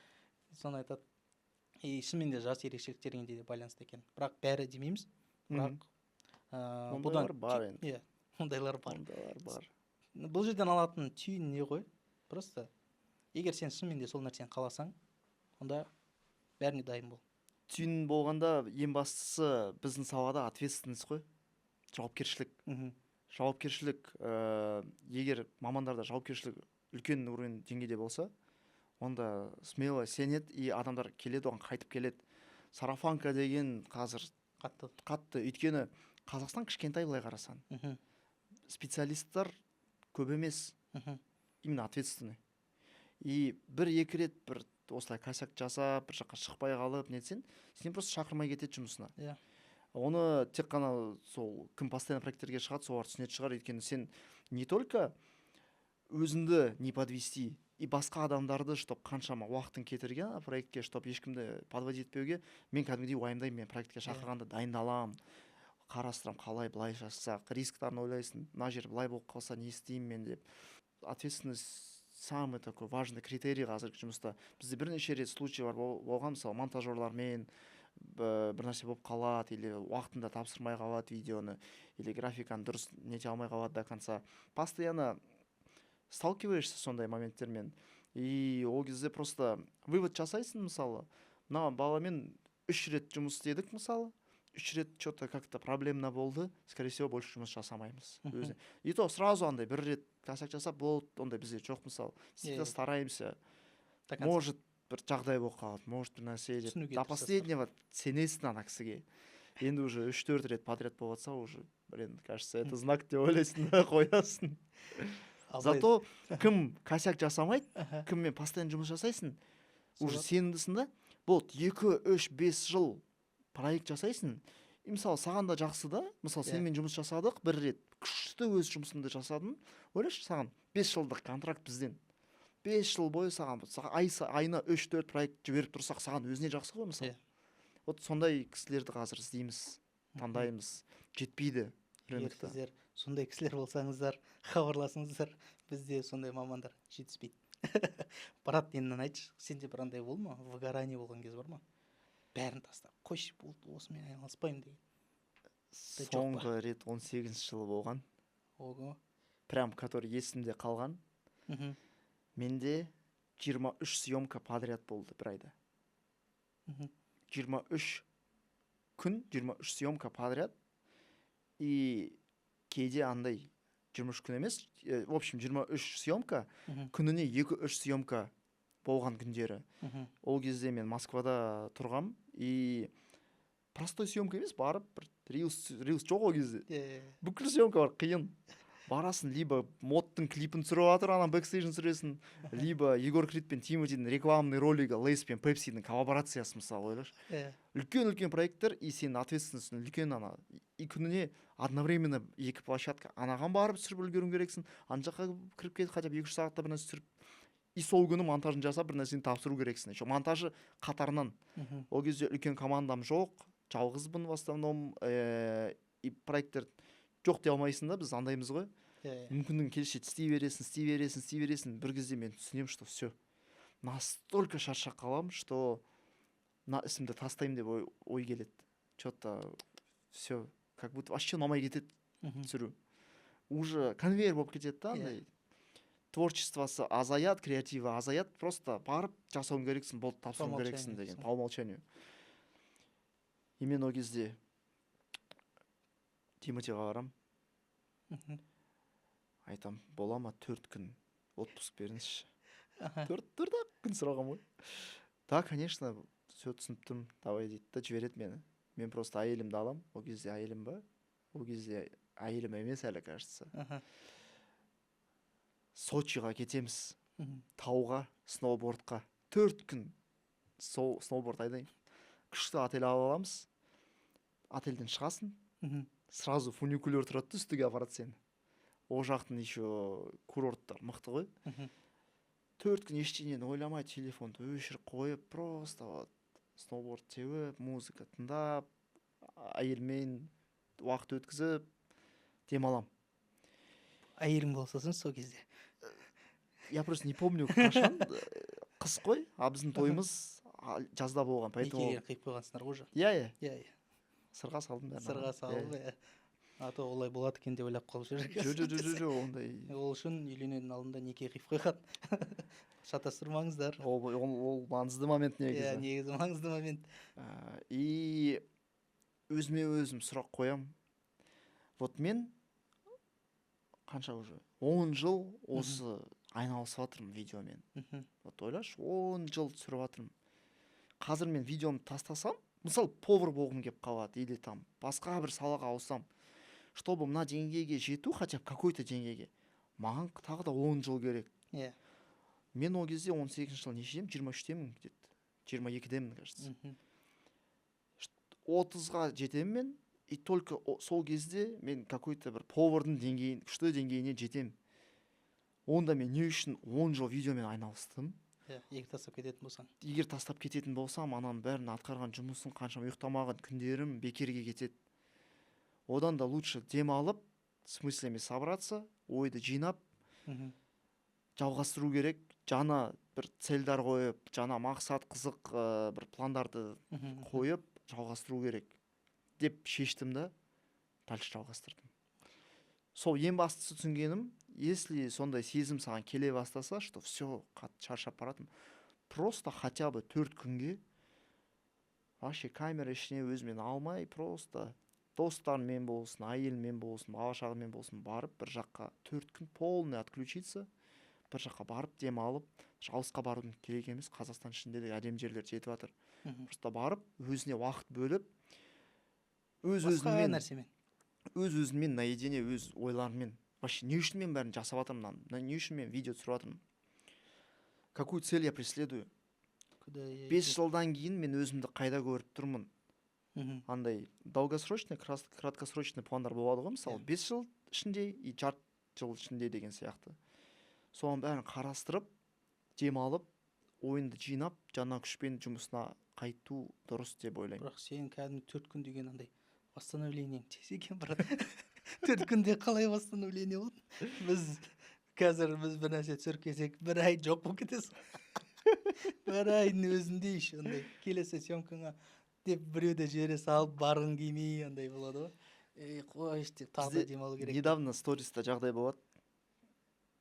Соны айтады. И шынымен де жас ерекшеліктеріне де байланысты екен. Бірақ бәрі демейміз. Бірақ ондайлар бар енді. Иә, ондайлар бар. Бұл жерден алатын түйін не ғой? Просто егер сен шынымен де сол нәрсені қаласаң, онда бәріне дайын бол. Түйін болғанда ең бастысы біздің салада ответственность қой. Жауапкершілік. Жауапкершілік, егер мамандарда жауапкершілік үлкен уровень деңгейде болса, онда смело сенеді, и адамдар келеді, оған қайтып келеді. Сарафанка деген қазір қатты. Өйткені Қазақстан кішкентай былай қарасан. Специалисттар көп емес, именно ответственный. И бір-екі рет бір осылай косяк жасап, бір жаққа шықпай қалып, нетсен, сен просто шақырмай кетеді жұмысына. Оны тек қана сол кім постоянно проекттерге шығады, солар түсінеді шығар. Өйткені сен не только өзіңді не подвести, и басқа адамдарды, чтоб қаншама уақытын кетірген проектке, чтоб ешкімді подводить етпеуге, мен кәдімгідей уайымдаймын, мен проектке шақырғанда дайындаламын, қарастырам, қалай былай жасасақ, рисктарын ойлайсың, мына жер былай болып қалса не істеймін мен деп. Ответственность самый такой важный критерий қазіргі жұмыста. Бізде бірнеше рет случайлар болған, мысалы монтажерлармен бір нәрсе болып қалады, или уақытында тапсырмай қалады видеоны, или графиканы дұрыс нете алмай қалады до конца. Постоянно сталкиваешься сондай моменттермен. И ол кезде просто вывод жасайсың, мысалы. Мына баламен 3 рет жұмыс істедік, мысалы. 3 рет что-то как-то проблемно болды, скорее всего, больше жұмыс жасамаймыз. И то сразу андай бір рет косяк жасап болды, ондай бізде жоқ, мысалы. Всегда стараемся. Может, бір жағдай болып қалады, может, бір нәрсе деп. До последнего сенесің ана кісіге. Енді уже 3-4 рет подряд болып жатса, уже, блин, кажется, это знак деп ойлайсың, қоясың. Зато кім косяк жасамайды, кіммен постоянно жұмыс жасайсың, уже сенімдісің да, болды 2, 3, 5 жыл проект жасайсың. И мысалы саған да жақсы да, мысалы сенімен жұмыс жасадық, бір рет күшті өз жұмысымды жасадым. Ойлашы, саған 5 жылдық контракт бізден. 5 жыл бойы саған айына 3-4 проект жіберіп тұрсақ, саған өзіне жақсы ғой, мысалы. Вот сондай кісілерді қазір іздейміз, таңдаймыз. Жетпейді рынокта. Сіздер сондай кісілер болсаңыздар, хабарласыңыздар. Бізде сондай мамандар жетіспейді. Брат, енді айтшы, сенде бір андай болды ма? Выгорание болған кез бар ма? Бәрін тастап, қойшы, болды, осымен айналыспаймын деген. Соңғы рет 18 жылы болған. Ого. Прям, который есімде қалған. Менде 23 съемка подряд болды бір айда. 23 күн, 23 съемка подряд. И кейде андай 23 күн емес, в общем 23 съемка, күніне 2-3 съемка болған күндері. Ол кезде мен Москвада тұрғам, и простой съемка емес, барып бір рилс жоқ ол кезде. Бүкіл съемка бар, қиын. Барасын, либо модтың клипін түсіріп жатыр, ана бэкстейджін түсіресің, либо Егор Крид пен Тиматидің рекламный ролигі, Лейс пен Пепсидің коллаборациясы, мысалы, ойлашы. Үлкен проекттер, и сенің ответственностің үлкен ана. И күніне одновременно 2 площадка. Анаған барып түсіріп үлгерің керексің, ана жаққа кіріп кетіп, хотя бы 2-3 сағатта бір нәрсе түсіріп, и сол күні монтажын жасап бір нәрсені тапсыру керексің. Еще монтажы қатарынан. Ол кезде үлкен командам жоқ, жалғызбын в основном, и проекттер жоқ дей алмайсың да, біз андаймыз ғой. Мүмкіндің келсе істей бересің. Бір кезде мен түсінем, что все. Настолько шаршап қалам, что мына ісімді тастаймын деп ой келеді. Что-то все, как будто вообще ұнамай кетеді түсіру. Уже конвейер болып кетеді да, андай. Творчествосы азаят, креативі азаят, просто барып жасауың керексің, болды тапсыруың керексің деген, по умолчанию. И мен ол кезде Тиматиға барам. Айтам, бола ма 4 күн отпуск беріңізші. 4 күн сұрағам ғой. Да, конечно, все түсінттім, давай дейді да, жібереді мені. Мен просто әйелімді алам. Ол кезде әйелім ба? Ол кезде әйелім емес әлі, кажется. Сочиға кетеміз. Тауға, сноубордқа. 4 күн сноуборд айдайын. Күшті отель алып аламыз. Отельден шығасың. Сразу фуникулер тұрады, үстіге апарады сені. Ол жақтың еще курорттар мықты ғой. 4 күн ештеңені ойламай, телефонды өшіріп қойып, просто сноуборд теуіп, музыка тыңдап, әйелмен уақыт өткізіп, демалам. Әйелің болсасын сол кезде. Я просто не помню қашан, қыс қой, а біздің тойымыз жазда болған, поэтому... Некеге қиып қойғансыңдар уже. Иә. Сырға салдым бәрін. Сырға салып, а то олай болады екен деп ойлап қалып жүр. Жо, ондай. Ол үшін үйленудің алдында неке қиып қойған. Шатастырмаңыздар. Ол маңызды момент негізі. Негізі маңызды момент. И өзіме өзім сұрақ қоям. Вот мен қанша уже 10 жыл осы айналысып жатырмын видеомен. Вот ойлашы, 10 жыл түсіріп жатырмын. Қазір мен видеомды тастасам, мысалы повар болғым келіп қалады, или там басқа бір салаға ауысам, чтобы мына деңгейге жету, хотя бы какой-то деңгейге, маған тағы да 10 жыл керек. Мен ол кезде 18 жыл нешедемін, 23-демін где-то, 22-демін, кажется. 30-ға жетемін мен, и только сол кезде мен какой-то бір повардың деңгейін, күшті деңгейіне жетемін. Онда мен не үшін 10 жыл видеомен айналыстым? Егер тастап кететін болсаң. Егер тастап кететін болсам, ананың бәрін атқарған жұмысын, қаншама ұйықтамаған күндерім бекерге кетеді. Одан да лучше демалып, с мыслями собраться, ойды жинап, жалғастыру керек. Жана бір цельдар қойып, жана мақсат қызық бір пландарды қойып, жалғастыру керек деп шештім да, дальше жалғастырдым. Сол ең бастысы түсінгенім, если сондай сезім саған келе бастаса, что все, шаршап баратым, просто хотя бы 4 күнге вообще камера ішіне өзімен алмай, просто достармен болсын, әйелмен болсын, бала-шағамен болсын, барып бір жаққа 4 күн полный отключиться, бір жаққа барып демалып, алысқа барудың керек емес, Қазақстан ішінде де әдемі жерлер жетіп жатыр. Просто барып, өзіне уақыт бөліп, өз-өзіңмен наедине, өз ойларымен, вообще не үшін мен бәрін жасап жатырмын, не үшін мен видео түсіріп жатырмын, какую цель я преследую. 5 жылдан кейін мен өзімді қайда көріп тұрмын. Андай долгосрочный, краткосрочный пландар болады ғой, мысалы 5 жыл ішінде и жарты жыл ішінде деген сияқты. Соған бәрін қарастырып, демалып, ойынды жинап, жаңа күшпен жұмысына қайту дұрыс деп ойлаймын. Бірақ сен кәдімгі 4 күн деген андай восстановлениең тез екен, брат. 4 күнде қалай восстановление болды? Қазір біз бір нәрсе түсіріп келсек, бір ай жоқ болып кетесің. Бір айдың өзінде еще андай келесі съемкаңа деп біреуді жібере салып, барғың келмей андай болады ғой. Қойш деп тағы да демалу керек. Недавно сториста жағдай болады.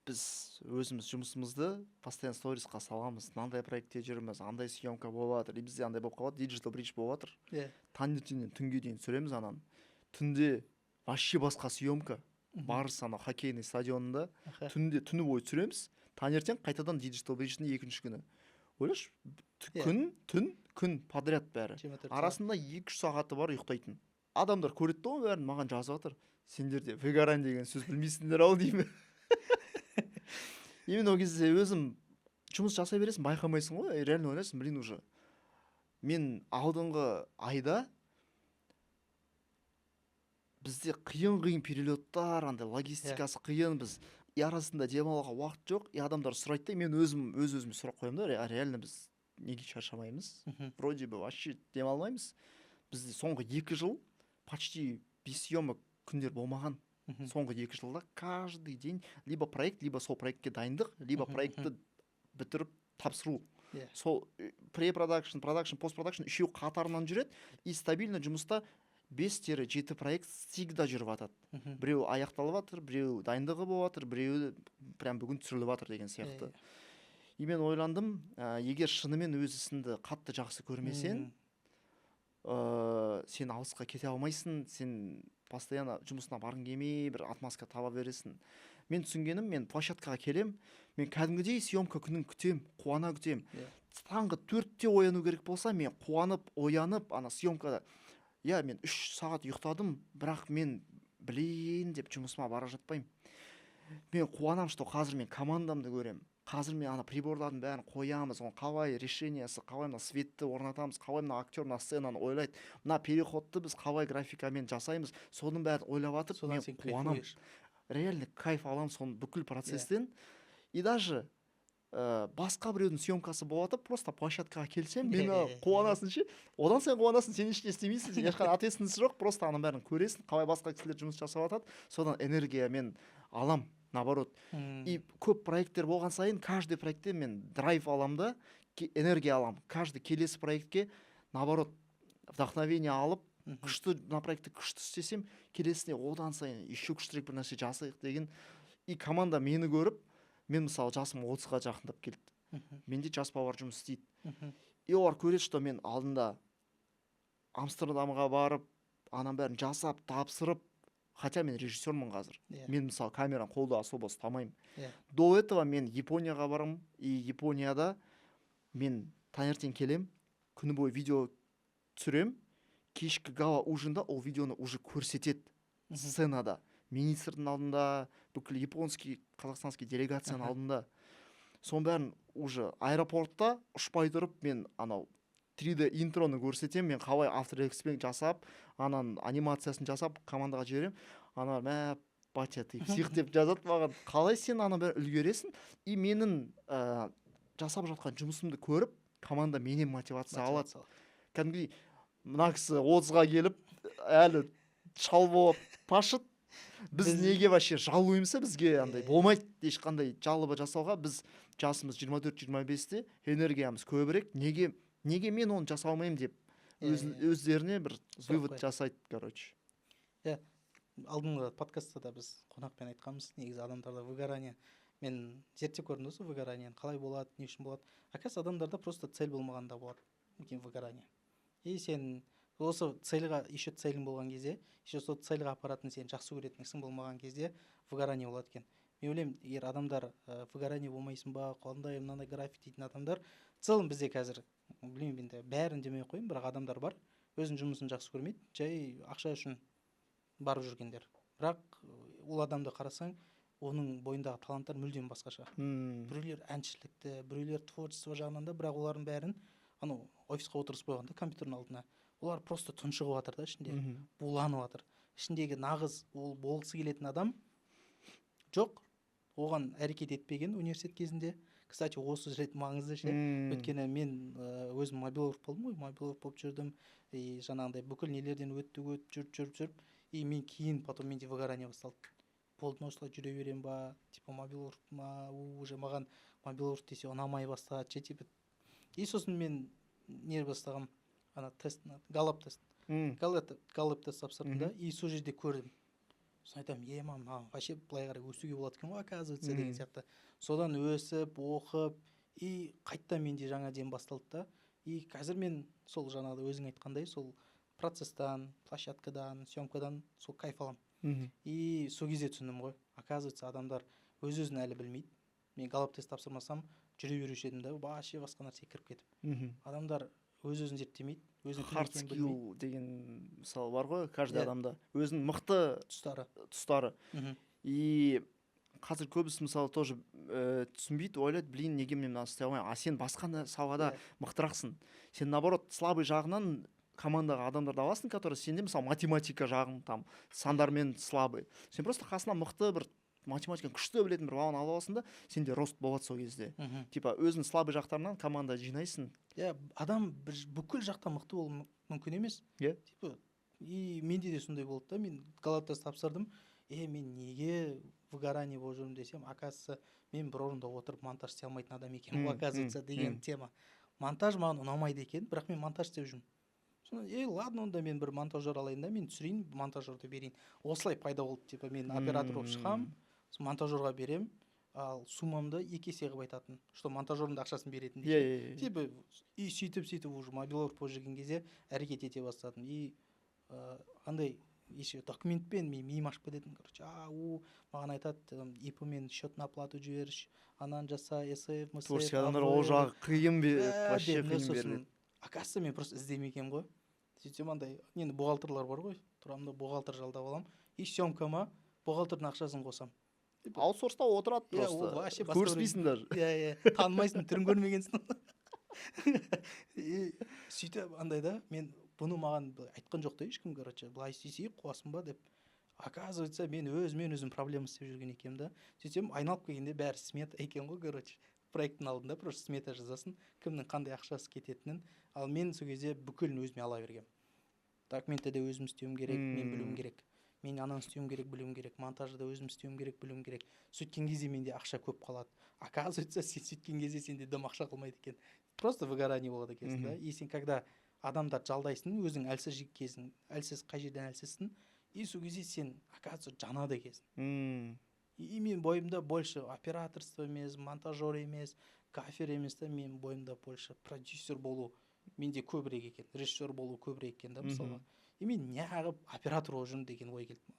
біз өзіміз жұмысымызды постоянно сторисқа саламыз, мынандай проектте жүрміз, андай съемка болып жатыр, и бізде андай болып қалады, digital bridge болып жатыр, иә таңертеңнен түнге дейін түсіреміз ананы, түнде вообще басқа съемка, барыс ана хоккейный стадионында түнде түні бойы түсіреміз, таңертең қайтадан digital bridge'дің екінші күні. Ойлашы, күн подряд бәрі, 24 сағат. арасында 2-3 сағаты бар ұйықтайтын. Адамдар көреді ғой бәрін, маған жазып жатыр, сендер де выгорание деген сөз білмейсіңдер ау деймін. Именно ол кезде өзім жұмыс жасай бересің, байқамайсың ғой, реально ойлайсың, блин, уже мен алдыңғы айда бізде қиын перелеттар, андай логистикасы қиын, біз и арасында демалуға уақыт жоқ, и адамдар сұрайды да, мен өзіме сұрақ қоямын да, реально біз неге шаршамаймыз, вроде бы вообще демалмаймыз. Бізде соңғы 2 жыл почти бессъемок күндер болмаған. Соңғы 2 жылда каждый день либо проект, либо сол проектке дайындық, либо проектті бітіріп тапсыру. Сол pre-production, production, post-production үшеу қатарынан жүреді, и стабильно жұмыста 5-7 проект всегда жүріп жатады. Біреу аяқталып жатыр, біреу дайындығы болып жатыр, біреу прям бүгін түсіріліп жатыр деген сияқты. И мен ойландым, егер шынымен өз ісіңді қатты жақсы көрмесең, сен алысқа кете алмайсың, сен постоянно жұмысына барғың келмей, бір отмазка таба бересің. Мен түсінгенім, мен площадкаға келем, мен кәдімгідей съемка күнін күтем, қуана күтем. Таңғы 4-те ояну керек болса, мен қуанып, оянып, ана съемкада, мен 3 сағат ұйықтадым, бірақ мен білейін деп жұмысыма бара жатпаймын. Мен қуанам, что қазір мен командамды көрем. Қазір мен ана приборлардың бәрін қоямыз, оның қалай решениясы, қалай мына светті орнатамыз, қалай мына актер мына сценаны ойлайды, мына переходты біз қалай графикамен жасаймыз, соның бәрін ойлап атып, мен қуанам. Реально кайф алам соның бүкіл процесстен. И даже басқа біреудің съемкасы болатып, просто площадкаға келсем, мен қуанасың ше. Одан сен қуанасың, сен ештеңе істемейсің, сен ешқандай ответственность жоқ, просто аның бәрін көресің, қалай басқа кісілер жұмыс жасап жатады, содан энергия мен алам. Наоборот. И көп проекттер болған сайын, каждый проектте мен драйв алам да, энергия алам. Каждый келесі проектке, наоборот, вдохновение алып, күшті, на проектті күшті істесем, келесіне одан сайын еще күштірек бір нәрсе жасайық деген. И команда мені көріп, мен мысалы жасым 30-ға жақындап келді. Менде жас балалар жұмыс істейді. И олар көреді, что мен алдында Амстердамға барып, анан бәрін жасап, тапсырып, хотя мен режиссермын қазір. Мен мысалы камераны қолда особо ұстамаймын. До этого мен Японияға барам, и Японияда мен таңертең келем, күні бойы видео түсірем, кешкі гала ужинда ол видеоны уже көрсетеді сценада. Министрдің алдында, бүкіл японский, қазақстанский делегацияның алдында. Соның бәрін уже аэропортта ұшпай тұрып, мен анау 3D интроны көрсетем, мен қалай After Effects жасап, анан анимациясын жасап, командаға жіберем. Ана батя, ты псих деп жазады маған. Қалай сен ана бәрі үлгересің? И менің жасап жатқан жұмысымды көріп, команда менен мотивация алады. Кәдімгідей мына кісі 30-ға келіп, әлі шал болып пашыт. Біз неге вообще жалуымызса, бізге андай болмайды, ешқандай жалоба жасауға. Біз жасымыз 24-25-те, энергиямыз көбірек. Неге мен оны жасай алмаймын деп өздеріне бір вывод жасайды, короче. Алдыңғы подкастта да біз қонақпен айтқанбыз, негізі адамдарда выгорание. Мен зерттеп көрдім осы выгоранияны қалай болады, не үшін болады. Оказывается, адамдарда просто цель болмағанда болады выгорание. И сен осы цельға, еще целің болған кезде, еще сол цельға апаратын сен жақсы көретін ісің болмаған кезде выгорание болады екен. Мен ойлаймын, егер адамдар выгорание болмайсың ба, қандай мынандай график дейтін адамдар, в целом бізде қазір, білмеймін енді бәрін демей қойын, бірақ адамдар бар, өзінің жұмысын жақсы көрмейді, жай ақша үшін барып жүргендер. Бірақ ол адамды қарасаң, оның бойындағы таланттар мүлдем басқаша. Біреулер әншілікті, біреулер творчество жағынан да, бірақ олардың бәрін анау офисқа отырғызып қойғанда компьютердің алдына, олар просто тұншығып жатыр да ішінде, буланып жатыр. Ішіндегі нағыз ол болғысы келетін адам жоқ, оған әрекет етпеген университет кезінде. Кстати, осы рет маңызды ше. Өйткені мен өзім мобилов болдым ғой, мобилов болып жүрдім. И жаңағындай бүкіл нелерден жүріп, и мен кейін потом менде выгорание басталды. Болды, осылай жүре берем ба, типа мобилов ма, уже маған мобилов десе ұнамай бастады, типа. И сосын мен не бастағам, ана тест, галлап тест. Галлап тест тапсырдым да, и сол жерде көрдім. сосын айтамын маған вообще былай қарай өсуге болады екен ғой оказывается деген сияқты. Содан өсіп оқып и қайтадан менде жаңа дем басталды да. И қазір мен сол жаңағыда өзің айтқандай сол процесстан, площадкадан, съемкадан сол кайф аламын. И сол кезде түсіндім ғой, оказывается адамдар өз-өзін әлі білмейді. Мен галап тест тапсырмасам жүре беруші едім да, вообще басқа нәрсеге кіріп кетіп. Адамдар өз-өзін зерттемейді, өзінің кім хард екенін скилл білмейді. деген мысалы бар ғой каждый Иә. адамда өзінің мықты тұстары. И қазір көбісі мысалы тоже түсінбейді, ойлайды, блин, неге мен мынаны істей алмаймын, а сен басқа салада мықтырақсың. Сен наоборот слабый жағынан командаға адамдарды аласың, который сенде мысалы математика жағын там сандармен слабый. Сен просто қасына мықты бір математиканы күшті білетін бір баланы алып аласың да, сенде рост болады сол кезде. Типа өзінің слабый жақтарынан команда жинайсың. Иә, адам бүкіл жақтан мықты болу мүмкін емес. Типа, и менде де сондай болды да, мен галап тест тапсырдым. Мен неге выгорание болып жүрмін десем, оказывается, мен бір орында отырып монтаж істей алмайтын адам екенмін, оказывается, деген тема. Монтаж маған ұнамайды екен, бірақ мен монтаж істеп жүрмін. Ладно, онда мен бір монтажер алайын да, мен түсірейін, монтажерді берейін. Осылай пайда болды, типа, мен оператор болып шығам, монтажерға берем, ал суммамды 2 есе қылып айтатын, что монтажердің ақшасын беретін дейді. Типа, и сөйтіп уже мобиловка болып жүрген кезде әрекет ете бастадым. И андай еще документпен мен миым ашып кететін, короче, маған айтады, ИП мен счетный оплату жіберіш, анан жаса, СФ, МСФ. Творческий адамдар ол жағы қиын вообще қиын беріледі. Оказывается, мен просто іздемеген ғой. Сөйтсем андай, енді бухгалтерлар бар ғой, тұрамда бухгалтер жалдап алам, и съемкама бухгалтердің ақшасын қосам. Аутсорста отырады просто. Көріспейсің даже. Танымайсың, түрін көрмегенсің. Сөйтіп андай да, мен бұны маған айтқан жоқ та ешкім, короче, былай істесейік қуасың ба деп. Оказывается, мен өзім проблема істеп жүрген екенмін да. Сөйтсем айналып келгенде бәрі смета екен ғой, короче. Проекттің алдында просто смета жазасын, кімнің қандай ақшасы кететінін. Ал мен сол кезде бүкілін өзіме ала бергем. Документті де өзім істеуім керек, мен білуім керек. Мен ананы істеуім керек, білуім керек. Монтажды да өзім істеуім керек, білуім керек. Сөйткен кезде менде ақша көп қалады. Оказывается, сен сөйткен кезде сенде дым ақша қалмайды екен. Просто выгорание болады екенсің да. И сен когда адамдар жалдайсың, өзің әлсіз кезің, әлсіз қай жерден әлсізсің, и сол кезде сен, оказывается, жанады екенсің. И мен бойымда больше операторство емес, монтажер емес, гафер емес та, мен бойымда больше продюсер болу менде көбірек екен, режиссер болу көбірек екен да, мысалға. И мен неғып оператор болып жүрмін деген ой келді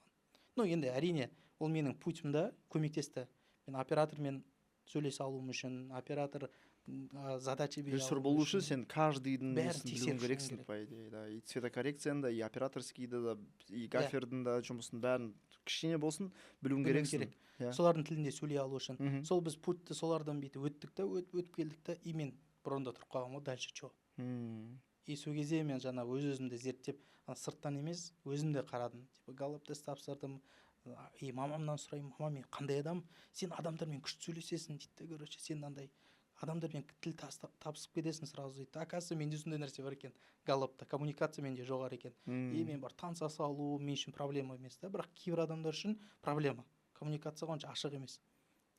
маған. Енді әрине, ол менің путімда көмектесті. Мен оператормен сөйлесе алуым үшін, оператор задача бере алуым үшін. Режиссер болу үшін сен каждыйдың несін білуің керексің, по идее, да. И цветокоррекцияны да, и операторскийді да, и гафердің да жұмысын бәрін кішкене болсын білуің керексің. Солардың тілінде сөйлей алу үшін. Сол біз путті солардан бүйтіп өттік та, өтіп келдік та, и мен бұрында тұрып қалғам ғой, дальше чо. И сол кезде мен жаңа өз-өзімді зерттеп, сырттан емес, өзімде қарадым. Типа галап тест тапсырдым. И мамамнан сұраймын, мама, мен қандай адам? Сен адамдармен күшті сөйлесесің дейді, короче, сен андай адамдармен тіл табысып кетесің сразу дейді. Оказывается, менде сондай нәрсе бар екен. Галапта коммуникация менде жоғары екен. И мен бар таныса салу, мен үшін проблема емес та, бірақ кейбір адамдар үшін проблема. Коммуникацияға онша ашық емес.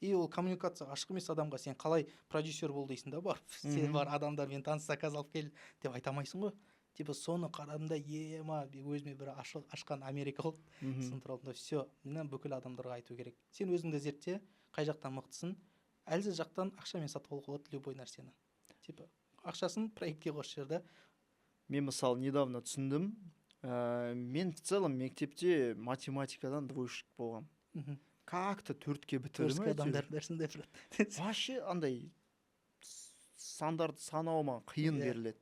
И ол коммуникация ашық емес адамға сен қалай продюсер бол дейсің да, бар. Сен бар адамдармен таныс заказ алып кел деп айта алмайсың ғой. Типа соны қарадымда, өзіме бір ашқан Америка болды. Сын тұралында все, мен бүкіл адамдарға айту керек. Сен өзіңді зертте, қай жақтан мықтысың, әлсіз жақтан ақшамен сатып алуға болады любой нәрсені. Типа ақшасын проектке қосып жібер да. Мен мысалы недавно түсіндім, мен в целом мектепте математикадан двоечник болғам. Как-то 4-ке бітірдім. Адамдар дәрсінде бірді. Вообще андай сандарды санауыма қиын беріледі.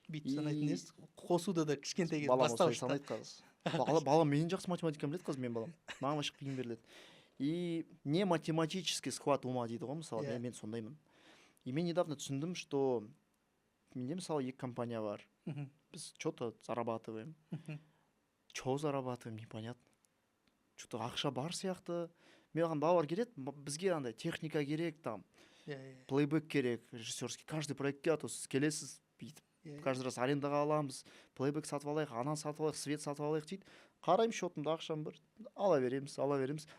Бүйтіп санайтын ес, қосуды да кішкентай кезде бастауышта. Балам менен жақсы математиканы біледі, қазір мен балам. Маған вообще қиын беріледі. И не математический склад ума дейді ғой, мысалы, мен сондаймын. И мен недавно түсіндім, что менде мысалы 2 компания бар. Біз что-то зарабатываем. Что зарабатываем, непонятно. Что-то ақша бар сияқты. Маған балалар келеді, бізге андай техника керек, там, плейбэк керек, режиссерский. Каждый проектке сіз келесіз, бүйтіп. Каждый раз арендаға аламыз, плейбэк сатып алайық, анан сатып алайық, свет сатып алайық дейді. Қараймын, счетымда ақшам бар, ала береміз.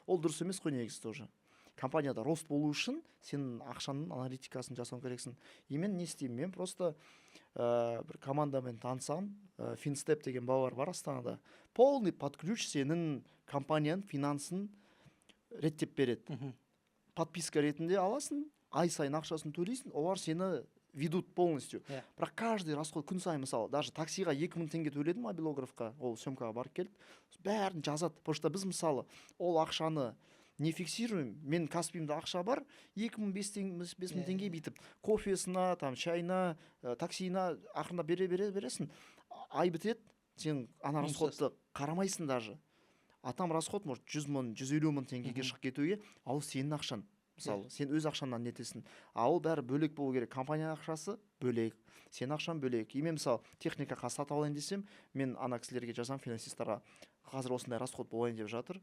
Ол дұрыс емес қой негізі тоже. Компанияда рост болу үшін сен ақшаның аналитикасын жасауың керексің. И мен не істеймін? Мен просто бір командамен танысам, Finstep деген балалар бар Астанада. Полный под ключ сенің компанияның финансын реттеп береді. Подписка ретінде аласың, ай сайын ақшасын төлейсің, олар сені ведут полностью. Бірақ каждый расход күн сайын, мысалы, даже таксиға 2000 теңге төледім мобилографқа, ол съемкаға барып келді, бәрін жазады. Потому что біз, мысалы, ол ақшаны не фиксируем, мен Каспиімде ақша бар, 2000-5000 теңге бүйтіп кофесына, там шайына, таксиына ақырында бересің. Ай бітеді, сен ана расходты қарамайсың даже. Атам расход может 100 мың, 150 мың теңгеге шығып кетуге, ал сенің ақшан. Мысалы, сен өз ақшаңнан нетесің. Ал бәрі бөлек болу керек. Компания ақшасы бөлек, сен ақшан бөлек. Мен мысалы техникаға сатып алайын десем, мен ана кісілерге жазам, финансисттарға, қазір осындай расход болайын деп жатыр.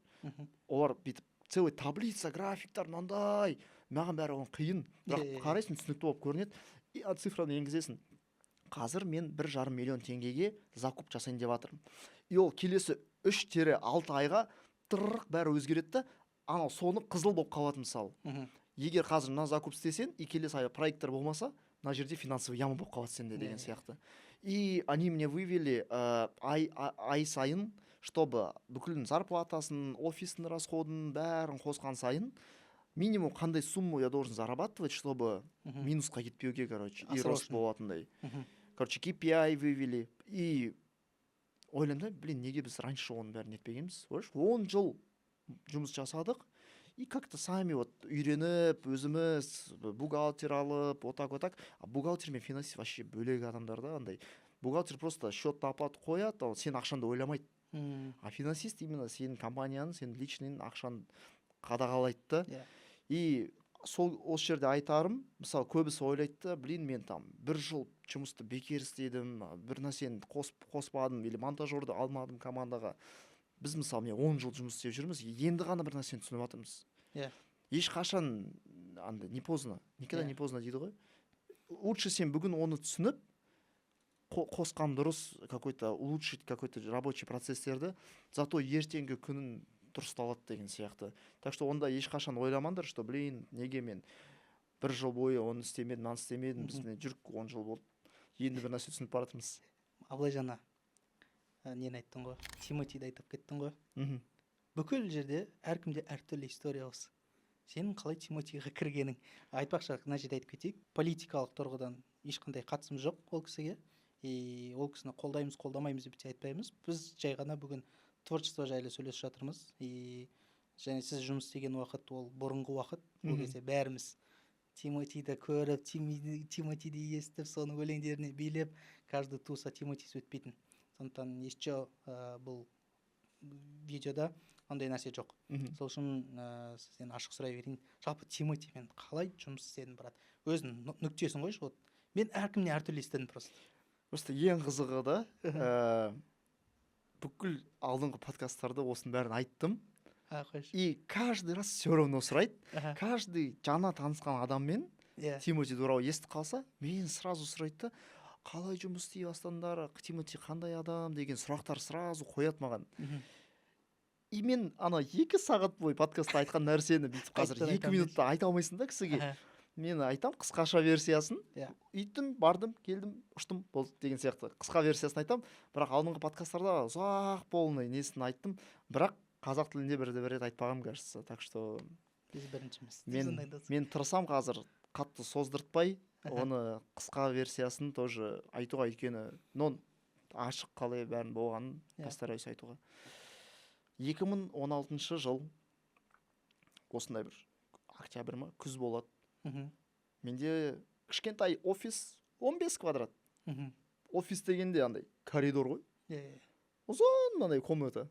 Олар бүйтіп целый таблица, графиктар мынандай. Маған бәрі оның қиын. Бірақ қарайсың, түсінікті болып көрінеді. И цифраны енгізесің. Қазір мен 1,5 миллион теңгеге закуп жасайын деп жатырмын. И ол келесі 3-6 айға тырық бәрі өзгереді. Анау соны қызыл болып қалады мысалы. Егер қазір мына закуп істесең, и келесі айға проекттер болмаса, мына жерде финансовый яма болып қалады сенде деген сияқты. И они мне вывели ай сайын, чтобы бүкіл зарплатасын, офистің расходын бәрін қосқан сайын минимум қандай сумму я должен зарабатывать, чтобы минусқа кетпеуге, короче, и рост болатындай. Короче, KPI вывели. И ойлаймын, блин, неге біз раньше оның бәрін етпегенбіз? 10 жыл жұмыс жасадық, и как-то сами вот үйреніп, өзіміз бухгалтер алып, отак. А бухгалтер мен финансист вообще бөлек адамдар да, андай. Бухгалтер просто счетты оплату қояды, ал сен ақшанды ойламайды. А финансист именно сенің компанияның, сенің личный ақшаны қадағалайды да. И сол осы жерде айтарым, мысалы көбісі ойлайды, блин, мен там 1 жыл жұмысты бекер істедім, бір нәрсені қоспадым, или монтажерді алмадым командаға. Біз мысалы мен 10 жыл жұмыс істеп жүрміз, енді ғана бір нәрсені түсініп жатырмыз. Ешқашан андай не поздно, никогда не поздно дейді ғой. Лучше сен бүгін оны түсініп, қосқан дұрыс, какой-то улучшить какой-то рабочий процесстерді, зато ертеңгі күнін дұрысталады деген сияқты. Так что онда ешқашан ойламаңдар, что блин, неге мен 1 жыл бойы оны істемедім, мынаны істемедім, біз жүрік 10 жыл болды. Енді бір нәрсе түсініп бара жатырмыз. Абылай жаңа нені айттың ғой, Тимотиді айтып кеттің ғой. Бүкіл жерде әркімде әртүрлі история осы. Сенің қалай Тимотиға кіргенің? Айтпақшы, мына жерде айтып кетейік, политикалық тұрғыдан ешқандай қатысым жоқ ол кісіге. И ол кісіні қолдаймыз, қолдамаймыз деп айтпаймыз. Біз жай ғана бүгін творчество жайлы сөйлесіп жатырмыз. И және сіз жұмыс істеген уақыт ол бұрынғы уақыт. Ол кезде бәріміз Тимотиді көріп, Тимотиді естіп, соның өлеңдеріне билеп, каждый туса Тимотис өтпейтін. Сондықтан еще бұл видеода ондай нәрсе жоқ. Сол үшін сізден ашық сұрай берейін. Жалпы Тимотимен қалай жұмыс істедің, брат? Өзінің нүктесін қойшы. Мен әркімне әртүрлі істедім просто. Просто ең қызығы да, бүкіл алдыңғы подкасттарда осының бәрін айттым. И каждый раз все равно сұрайды. Каждый жаңа танысқан адаммен Тимоти туралы естіп қалса, мен сразу сұрайды, қалай жұмыс істей бастадыңдар, Тимоти қандай адам деген сұрақтар сразу қояды маған. И мен ана 2 сағат бойы подкастта айтқан нәрсені бүйтіп қазір 2 минутта айта алмайсың да кісіге. Мен айтам қысқаша версиясын. Үйттім, бардым, келдім, ұштым, болды деген сияқты. Қысқа версиясын айтам, бірақ алдыңғы подкасттарда ұзақ полный несін айттым, бірақ қазақ тілінде бірде рет айтпағым, кажется. Так что мен тырысам қазір қатты создыртпай, оны қысқа версиясын тоже айтуға, өйткені ашық қалай бәрін болғанын постараюсь айтуға. 2016 жыл осындай бір октябрь ма, күз болады. Менде кішкентай офис 15 квадрат. Офис дегенде андай коридор ғой. Ұзын мынандай комната.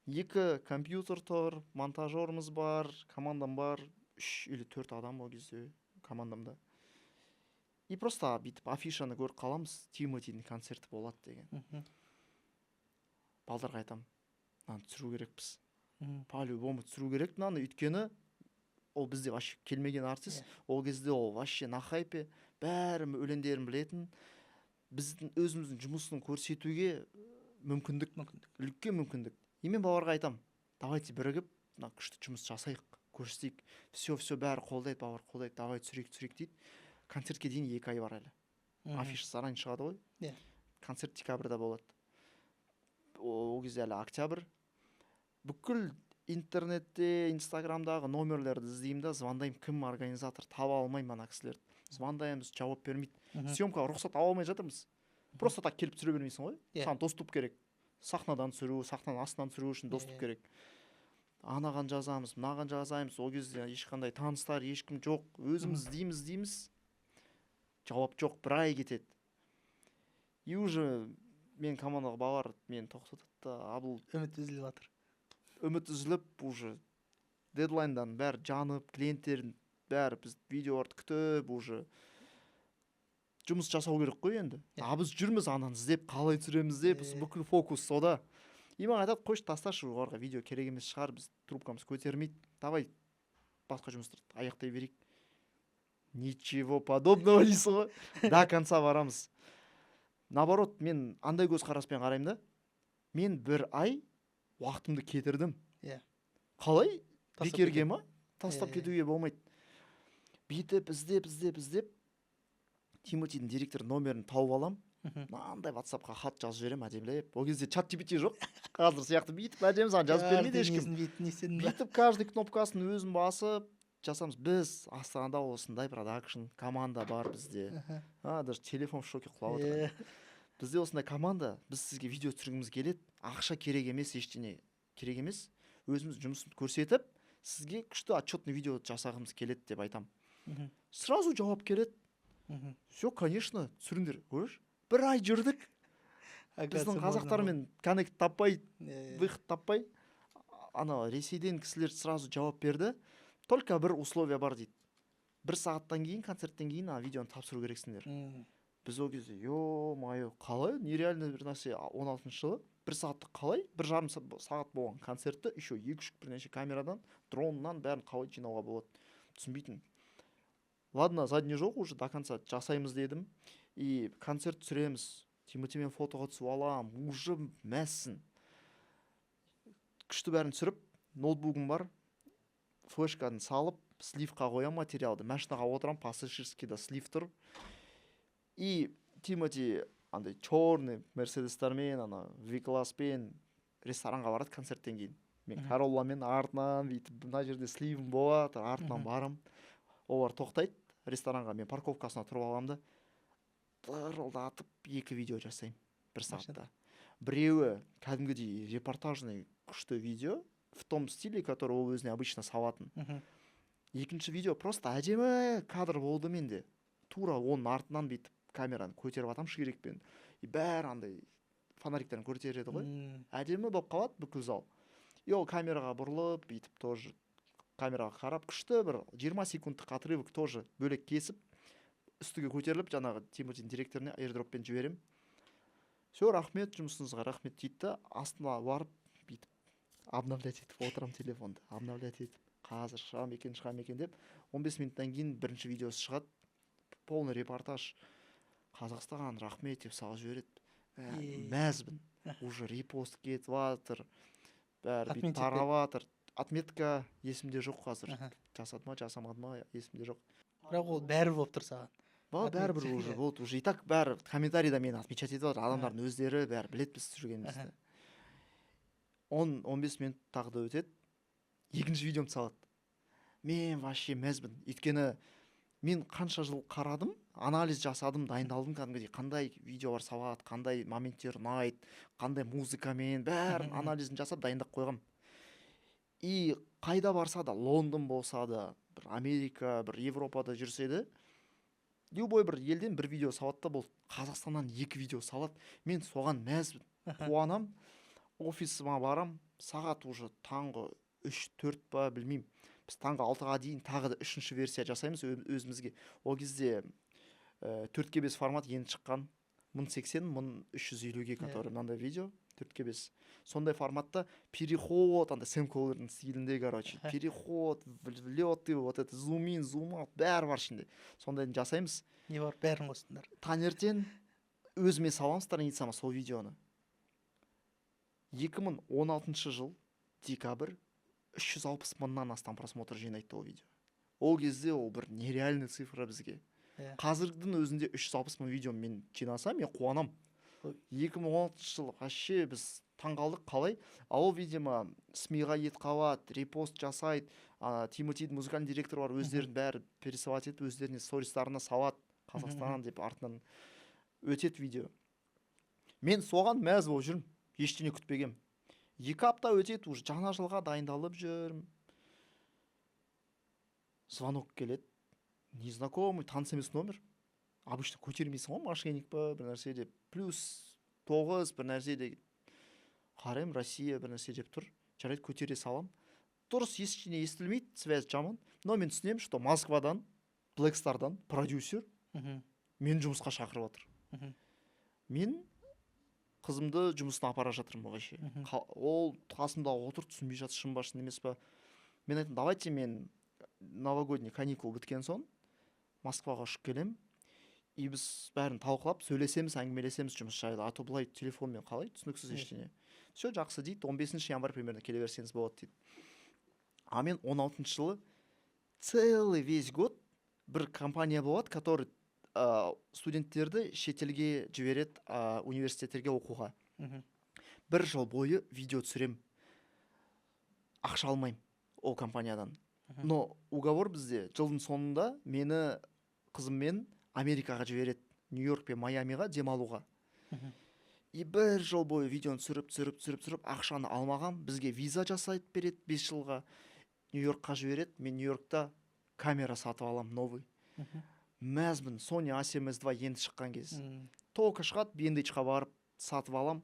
2 компьютер тұр, монтажеріміз бар, командам бар, 3 или 4 адам ол кезде командамда. И просто бүйтіп афишаны көріп қаламыз, Тимотидің концерті болады деген. Балдарға айтам, мынаны түсіру керекпіз. По-любому түсіру керек мынаны, өйткені ол бізде вообще келмеген артист. Ол кезде ол вообще на хайпе, бәрі өлеңдерін білетін. Біздің өзіміздің жұмысын көрсетуге мүмкіндік, үлкен мүмкіндік. И мен балаларға айтам, давайте бірігіп, күшті жұмыс жасайық, көрсетейік. Все бәрі қолдайды, балалар қолдайды, давай түсірейік дейді. Концертке дейін 2 ай бар әлі. Афиша заранее шығады ғой. Концерт декабрьда болады. Ол кезде әлі октябрь. бүкіл интернетте инстаграмдағы номерлерді іздеймін да, звондаймын, кім организатор, таба алмаймын ана кісілерді. Звондаймыз, жауап бермейді. Съемкаға рұқсат ала алмай жатырмыз. Просто так келіп түсіре бермейсің ғой. Саған доступ керек. Сахнадан түсіру, сахнаның астынан түсіру үшін доступ керек. Анаған жазамыз, мынаған жазаймыз. Ол кезде ешқандай таныстар, ешкім жоқ. Өзіміз іздейміз. Жауап жоқ, бір ай кетеді. И уже мен командаға бавар, мен тоқтатады да, абыл үміт үзіліп жатыр. үміт үзіліп, уже дедлайндан бәрі жанып, клиенттердің бәрі біз видеоларды күтіп, уже жұмыс жасау керек қой енді. Біз жүрміз ананы іздеп, қалай түсіреміз деп, бүкіл фокус сода. И маған айтады, қойшы, тасташы, оларға видео керек емес шығар, біз трубкамыз көтермейді. Давай басқа жұмыстарды аяқтай берейік. Ничего подобного дейсің ғой. До конца барамыз. Наоборот, мен андай көзқараспен қараймын да. Мен бір ай уақытымды кетірдім. Қалай? Бекерге ма? Тастап кетуге болмайды. Бүйтіп іздеп Тимотидің директор номерін тауып алам. Мынандай WhatsApp-қа хат жазып жіберем әдемілеп. Ол кезде чат GPT жоқ. Қазір сияқты бүйтіп әдемі саған жазып бермейді ешкім. Бүйтіп каждый кнопкасын өзім басып жасамыз. Біз Астанада осындай продакшн команда бар бізде. Даже телефон в шоке құлап отыр. Бізде осындай команда, біз сізге видео түсіргіміз келеді. Ақша керек емес, ештеңе керек емес. Өзіміз жұмысын көрсетіп, сізге күшті отчетный видео жасағымыз келеді деп айтам. Сразу жауап келеді. Все, конечно, түсіріңдер. Көріш? Бір ай жүрдік. Біздің қазақтармен коннект таппай, выход таппай. Ана Ресейден кісілер сразу жауап берді. Только бір условия бар дейді. 1 сағаттан кейін, концерттен кейін видеоны тапсыру керексіңдер. Біз ол кезде, ё-майо, қалай? Нереально бір нәрсе 16 жылы. 1 сағатты қалай? 1,5 сағат болған концертті, еще 2-3 бірнеше камерадан, дроннан бәрін қалай жинауға болады. Түсінбейтін. Ладно, задний жоқ, уже до конца жасаймыз дедім. И концерт түсіреміз. Тимотимен фотоға түсіп алам. Уже мәссін. Күшті бәрін түсіріп, ноутбугым бар. Флешканы салып, сливқа қоям материалды. Машинаға отырам, пассажирскийда слив тұр. И Тимоти андай черный мерседестармен, ана V-класспен ресторанға барады концерттен кейін. Мен Каролламен артынан бүйтіп мына жерде сливім болады, артынан барам. Олар тоқтайды ресторанға, мен парковкасына тұрып аламын да дырылдатып 2 видео жасаймын 1 сағатта. Біреуі кәдімгідей репортажный күшті видео в том стиле, который ол өзіне обычно салатын. Екінші видео просто әдемі кадр болды менде. Тура оның артынан бүйтіп камераны көтеріп атам ширекпен. И бәрі андай фонариктерін көтереді ғой. Әдемі болып қалады бүкіл зал. И ол камераға бұрылып, бүйтіп тоже камераға қарап, күшті бір 20 секундтық отрывок тоже бөлек кесіп, үстіге көтеріліп, жаңағы Тимотидің директоріне airdropпен жіберем. Все, рахмет, жұмысыңызға рахмет дейді. Астына барып, бүйтіп обновлять етіп отырам телефонды. Обновлять етіп, қазір шығам екен деп, 15 минуттан кейін бірінші видеосы шығады. Полный репортаж. Қазақстан рахмет деп салып жібереді. Мәзбін. Уже репост кетіп жатыр. Бәрі бүйтіп тарап жатыр. Отметка есімде жоқ қазір. Жасады ма, жасамады ма, есімде жоқ. Бірақ ол бәрі болып тұр саған. Бәрібір уже болды. Уже и так бәрі комментарийда мені отмечать етіп жатыр. Адамдардың өздері бәрі білет біз жүргенімізді. 10-15 минут тағы да өтеді. Екінші видеом салады. Мен вообще мәзбін. Өйткені мен қанша жыл қарадым, анализ жасадым, дайындалдым, кәдімгідей қандай видеолар салады, қандай моменттер ұнайды, қандай музыкамен, бәрін анализін жасап дайындап қойғам. И қайда барса да, Лондон болса да, бір Америка, бір Европада жүрсе де, любой бір елден бір видео салады да болды. Қазақстаннан 2 видео салады. Мен соған мәзбін. Қуанам, офисыма барам, сағат уже таңғы 3-4 па білмеймін. Біз таңғы 6-ға дейін тағы да 3-ші версия жасаймыз өзімізге. Ол кезде 4:5 формат енді шыққан. 1080-1350-ге который мынандай видео 4:5. Сондай форматта переход, андай Сэм Коллердің стилінде, короче. Переход, влеты, вот это зум-ин, зум-аут, бәрі бар ішінде. Сондайын жасаймыз. Не бар, бәрін қостыңдар. Таңертең өзіме салам страницама сол видеоны. 2016 жыл, декабрь, 360 мыңнан астам просмотр жинайды ол видео. Ол кезде ол бір нереальный цифра бізге. Қазірдің өзінде 360 мың видео мен жинасам, мен қуанам. 2016 жыл вообще біз таңғалдық қалай, а ол видимо СМИ-ға ет қабат, репост жасайды, Тимотидің музыкальный директоры бар, өздерін бәрі пересылать етіп өздеріне стористарына салады, Қазақстан деп артынан өтеді видео. Мен соған мәз болып жүрмін, ештеңе күтпегем. 2 апта өтеді, уже жаңа жылға дайындалып жүрмін. Звонок келеді, незнакомый, таныс емес номер. Обычно көтермейсің ғой, мошенник па, бір нәрсе деп. +9 бір нәрсе деп. Қараймын, Россия бір нәрсе деп тұр. Жарайды, көтере салам. Дұрыс, ештеңе естілмейді, связь жаман. Но мен түсінемін, что Москвадан, Blackstar'дан продюсер мен жұмысқа шақырып отыр. Мен қызымды жұмысына апара жатырмын вообще. Ол қасымда отыр, түсінбей жатыр, шын ба шын емес па. Мен айттым, давайте мен новогодний каникул біткен соң Москваға ұшып келем. И біз бәрін талқылап, сөйлесеміз, әңгімелесеміз жұмыс жайлы. А то былай телефонмен қалай, түсініксіз ештеңе. Все жақсы дейді, 15 январь примерно келе берсеңіз болады дейді. А мен 16 жылы целый весь год бір компания болады, который студенттерді шетелге жібереді университеттерге оқуға. Бір жыл бойы видео түсірем, ақша алмаймын ол компаниядан. Но уговор бізде жылдың соңында мені қызыммен Америкаға жібереді, Нью-Йорк пен Майамиға демалуға. И бір жыл бойы видеоны түсіріп, ақшаны алмаған, бізге виза жасайды береді 5 жылға. Нью-Йоркқа жібереді, мен Нью-Йоркта камера сатып алам, новый. Мәзбін, Sony A7S2 енді шыққан кез. Толқа шығады, Бендичқа барып сатып алам.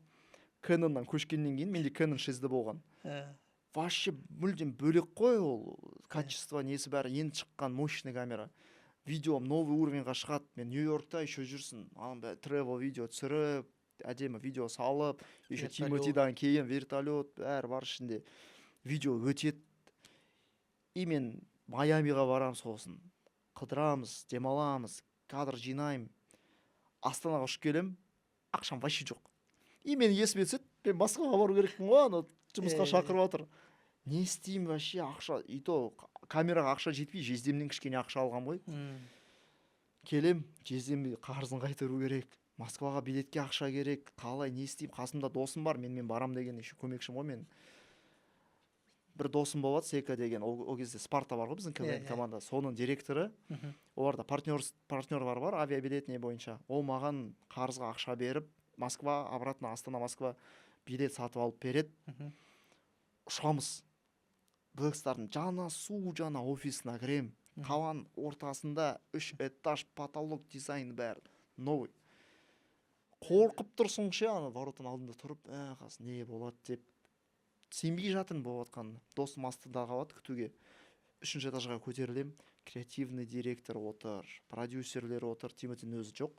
Canon'нан көшкеннен кейін, менде Canon 6D болған. Вообще мүлдем бөлек қой ол, качество несі бәрі, енді шыққан мощный камера. Видеом новый уровеньға шығады, мен Нью-Йоркта еще жүрсін, travel видео түсіріп, әдемі видео салып, еще Тимотидан кейін вертолет, бәрі бар ішінде. Видео өтеді. И мен Майамиға барам сосын. Қыдырамыз, демаламыз, кадр жинаймын. Астанаға ұшып келем, ақшам вообще жоқ. И мен есіме түседі, мен Москваға бару керекпін ғой, ана жұмысқа шақырып отыр. Не істеймін вообще, ақша, и то камераға ақша жетпей, жездемнен кішкене ақша алған ғой. Келем, жездемге қарызын қайтару керек. Москваға билетке ақша керек. Қалай, не істеймін? Қасымда досым бар, мен барам деген еще көмекшім ғой мен. Бір досым болады, Сека деген, ол кезде Спарта бар ғой біздің команда, соның директоры. Оларда партнерлар бар, авиабилетіне бойынша. Ол маған қарызға ақша беріп, Москва, обратно Астана, Москва билет сатып алып береді. Ұшамыз. Blackstar'дың жаңа офисына кірем. Қаланың ортасында 3 этаж, потолок, дизайн бәрі новый. Қорқып тұрсың ше, ана воротың алдында тұрып, қас не болады деп. Сенбей жатырмын болып жатқан. Досым астында қалады күтуге. 3-ші этажға көтерілем. Креативный директор отыр, продюсерлер отыр, Тимотидің өзі жоқ.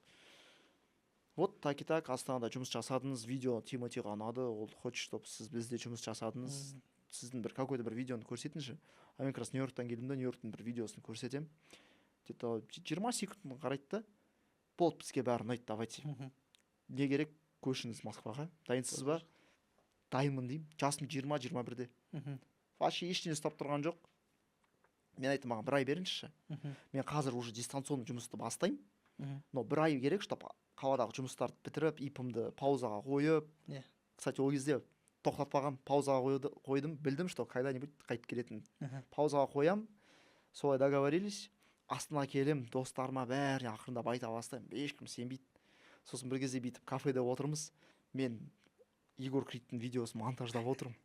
Вот так и так Астанада жұмыс жасадыңыз, видео Тимотиға ұнады, ол хочет, чтобы сіз бізде жұмыс жасадыңыз. Сіздің бір какой-то бір видеоны көрсетіңізші. А мен как Нью-Йорктан келдім де, Нью-Йорктың бір видеосын көрсетем. Где-то 20 секунд қарайды да. Болды, бізге бәрі ұнайды, давайте. Не керек, көшіңіз Москваға. Дайынсыз ба? Дайынмын деймін. Жасым 20-21-де. Вообще ештеңе ұстап тұрған жоқ. Мен айттым, маған 1 ай беріңізші. Мен қазір уже дистанционный жұмысты бастаймын. Но 1 ай керек, чтобы қаладағы жұмыстарды бітіріп, ипімді паузаға қойып. Кстати, ол кезде тоқтатпаған, паузаға қойдым, білдім, что когда-нибудь қайтып келетін. Паузаға қоям, солай договорились. Астана келем, достарыма бәріне ақырында байта бастаймын. Ешкім сенбейді. Сосын бір кезде бүйтіп кафеде отырмыз. Мен Егор Криттің видеосын монтаждап отырмын.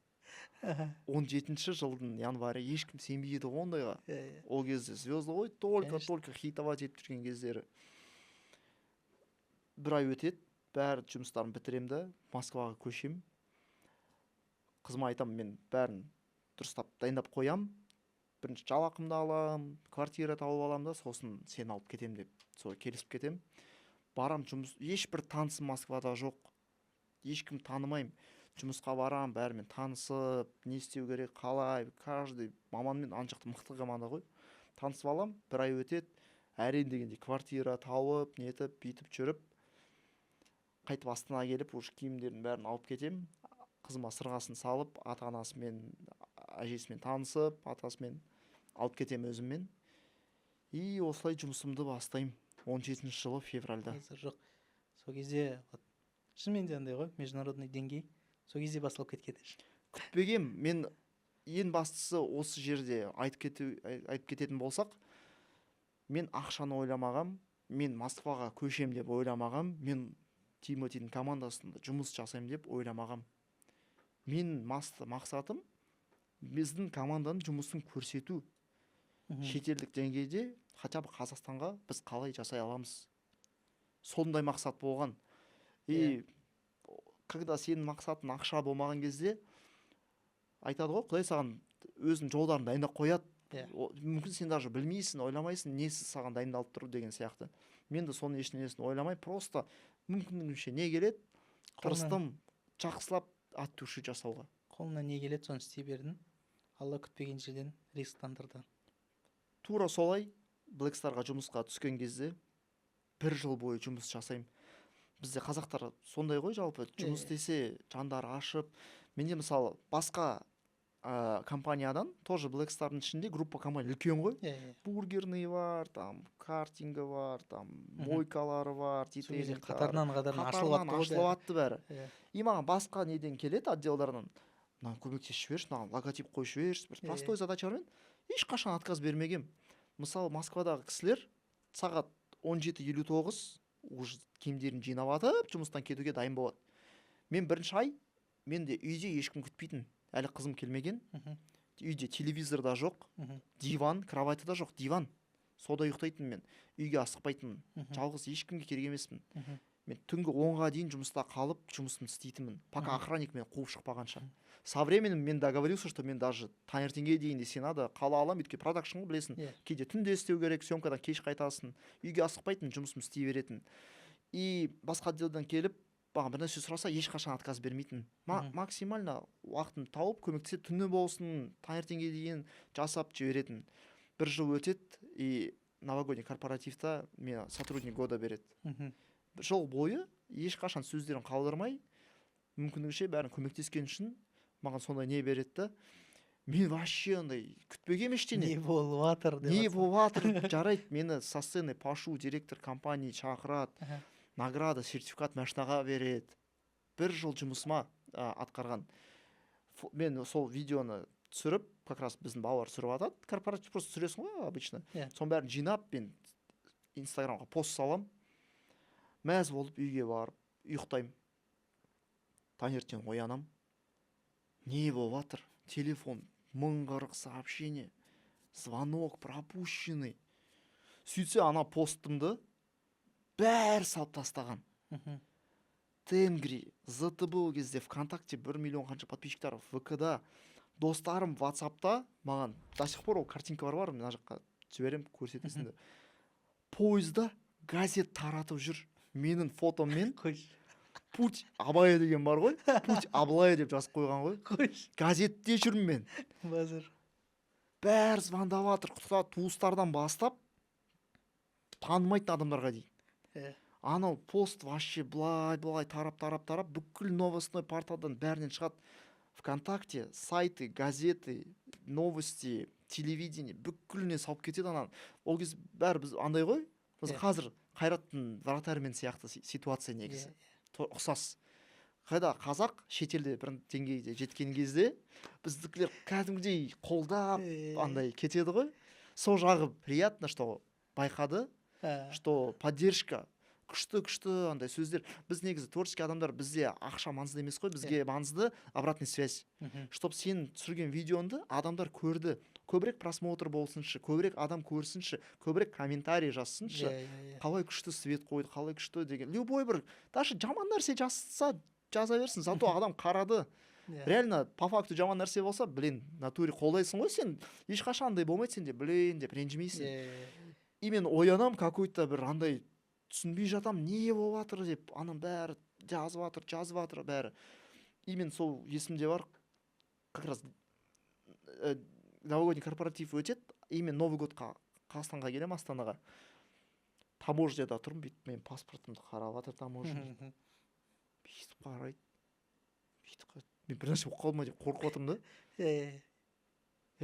17-ші жылдың январі, ешкім сенбейді ондайға. Ол кезде звезды ғой, только хитовать етіп жүрген кездері. 1 ай өтеді, бәрі жұмыстарын бітіремді, Москваға көшем. Қызыма айтам, мен бәрін дұрыстап дайындап қоям. Бірінші жалақымды алам, квартира тауып алам да, сосын сені алып кетем деп, солай келісіп кетем. Барам жұмыс, ешбір танысым Москвада жоқ. Ешкім танымаймын. Жұмысқа барам, бәрімен танысып, не істеу керек, қалай, каждый маманмен аншақты мықты команда ғой. Танысып алам, 1 ай өтеді, әрең дегенде квартира тауып, нетіп, бүйтіп жүріп, қайтып Астанаға келіп, уже киімдерін бәрін алып кетем. Қызыма сырғасын салып, ата-анасымен, әжесімен танысып, атасымен алып кетем өзіммен. И осылай жұмысымды бастаймын 17-ші жылы февральда. Жоқ. Сол кезде шынымен де андай ғой, международный деңгей. сол кезде басталып кеткен күтпегем. Мен ең бастысы осы жерде айтып кететін болсақ, мен ақшаны ойламағам, мен Москваға көшем деп ойламағам, мен Тимотидің командасында жұмыс жасаймын деп ойламағам. Мен мақсатым біздің команданың жұмысын көрсету. Шетелдік деңгейде, хотя бы Қазақстанға біз қалай жасай аламыз. Сондай мақсат болған. И когда сенің мақсатың ақша болмаған кезде, айтады ғой, Құдай саған өзінің жолдарын дайындап қояды. Мүмкін сен даже білмейсің, ойламайсың, несі саған дайындалып тұр деген сияқты. Мен де соның ешнәрсесін ойламай, просто мүмкіндігінше не келеді, тырыстым, жақсылап от души жасауға. Қолыңнан не келеді, соны істей бердің. Алла күтпеген жерден рисктандырды. Тура солай Blackstarға жұмысқа түскен кезде 1 жыл бойы жұмыс жасаймын. Бізде қазақтар сондай ғой, жалпы жұмыс істесе жандары ашып. Менде мысалы басқа компаниядан, тоже Blackstar'ның ішінде группа компания үлкен ғой. Бургерный бар, там картингі бар, там мойкалары бар, қатарынан ашылып атты бәрі. И маған басқа неден келеді, отделдарынан. Мына көмектесіп жіберші, маған логотип қойып жіберші, бір простой задачалармен ешқашан отказ бермегем. Мысалы, Москвадағы кісілер сағат 17:59 уже киімдерін жинап атып, жұмыстан кетуге дайын болады. Мен бірінші ай, менде үйде ешкім күтпейтін. Әлі қызым келмеген. Үйде телевизор да жоқ, диван, кровати да жоқ, диван. Сода ұйықтайтын мен. Үйге асықпайтын. Жалғыз ешкімге керек емеспін. Мен түнгі 10-ға дейін жұмыста қалып, жұмысымды істейтінмін. Пока охранник мені қуып шықпағанша. Со временем мен договорился, что мен даже таңертеңге дейін десе надо, қала алам, өйткені продакшн ғой, білесің. Кейде түнде істеу керек, съемкадан кеш қайтасың. Үйге асықпайтын, жұмысымды істей беретін. И басқа отделдан келіп, маған бір нәрсе сұраса, ешқашан отказ бермейтін. Максимально уақытын тауып, көмектесе түні болсын, таңертеңге дейін жасап жіберетін. 1 жыл өтеді, и новогодний корпоративта мен сотрудник года береді. Жыл бойы ешқашан сөздерін қалдырмай, мүмкіндігінше бәрін көмектескен үшін маған сондай не береді. Мен вообще андай күтпегем ештеңе. Не болып жатыр деп. Не болып жатыр, жарайды, мені со сцены Пашу, директор компании шақырады. Награда, сертификат машинаға береді. 1 жыл жұмысыма атқарған. Мен сол видеоны түсіріп, как раз біздің балалар түсіріп атады. Корпоратив просто түсіресің ғой обычно. Соның бәрін жинап, мен инстаграмға пост салам. Мәз болып үйге барып, ұйықтаймын. Таңертең оянам. Не болып жатыр? Телефон 1040 сообщение. Звонок пропущенный. Сөйтсе, ана постымды бәрі салып тастаған. Тенгри, ЗТБ ол кезде ВКонтакте 1 миллион қанша подписчиктар, ВКда, достарым WhatsAppта, маған до сих пор ол картинка бар, мына жаққа жіберем, көрсетесіңді. Пойызда газет таратып жүр. Менің фотоммен Путь Абай деген бар ғой, Путь Аблай деп жазып қойған ғой. Газетте жүрмін мен. Базар. Бәрі звондап жатыр, туыстардан бастап танымайтын адамдарға дейін. Анау пост вообще былай тарап, бүкіл новостной порталдан бәрінен шығады. ВКонтакте, сайты, газеты, новости, телевидение, бүкіліне салып кетеді анан. Ол кез бәрі біз андай ғой, біз қазір Қайраттың вратарымен сияқты ситуация негізі. Ұқсас. Қайда қазақ шетелде бір деңгейде жеткен кезде біздікілер кәдімгідей қолдап андай кетеді ғой. Сол жағы приятно, что байқады, что поддержка күшті андай сөздер. Біз негізі творческий адамдар, бізде ақша маңызды емес қой, бізге маңызды обратный связь. Чтоб сен түсірген видеоңды адамдар көрді, көбірек просмотр болсыншы, көбірек адам көрсінші, көбірек комментарий жазсыншы. Қалай күшті свет қойды, қалай күшті деген. Любой бір, даже жаман нәрсе жазса жаза берсін, зато адам қарады. Реально, по факту жаман нәрсе болса, натуре қолдайсың ғой сен. Ешқашандай болмайды сенде, деп ренжімейсің. И мен оянам, какой-то бір андай түсінбей жатам, не болып жатыр деп, анам бәрі жазып жатыр бәрі. И мен сол есімде бар, как раз новогодний корпоратив өтеді, и мен Новый годқа Қазақстанға келем, Астанаға. Таможняда тұрмын, бүйтіп мен паспортымды қарап жатыр таможня. Бүйтіп қарайды. Мен бір нәрсе болып қалды ма деп қорқып отырмын да.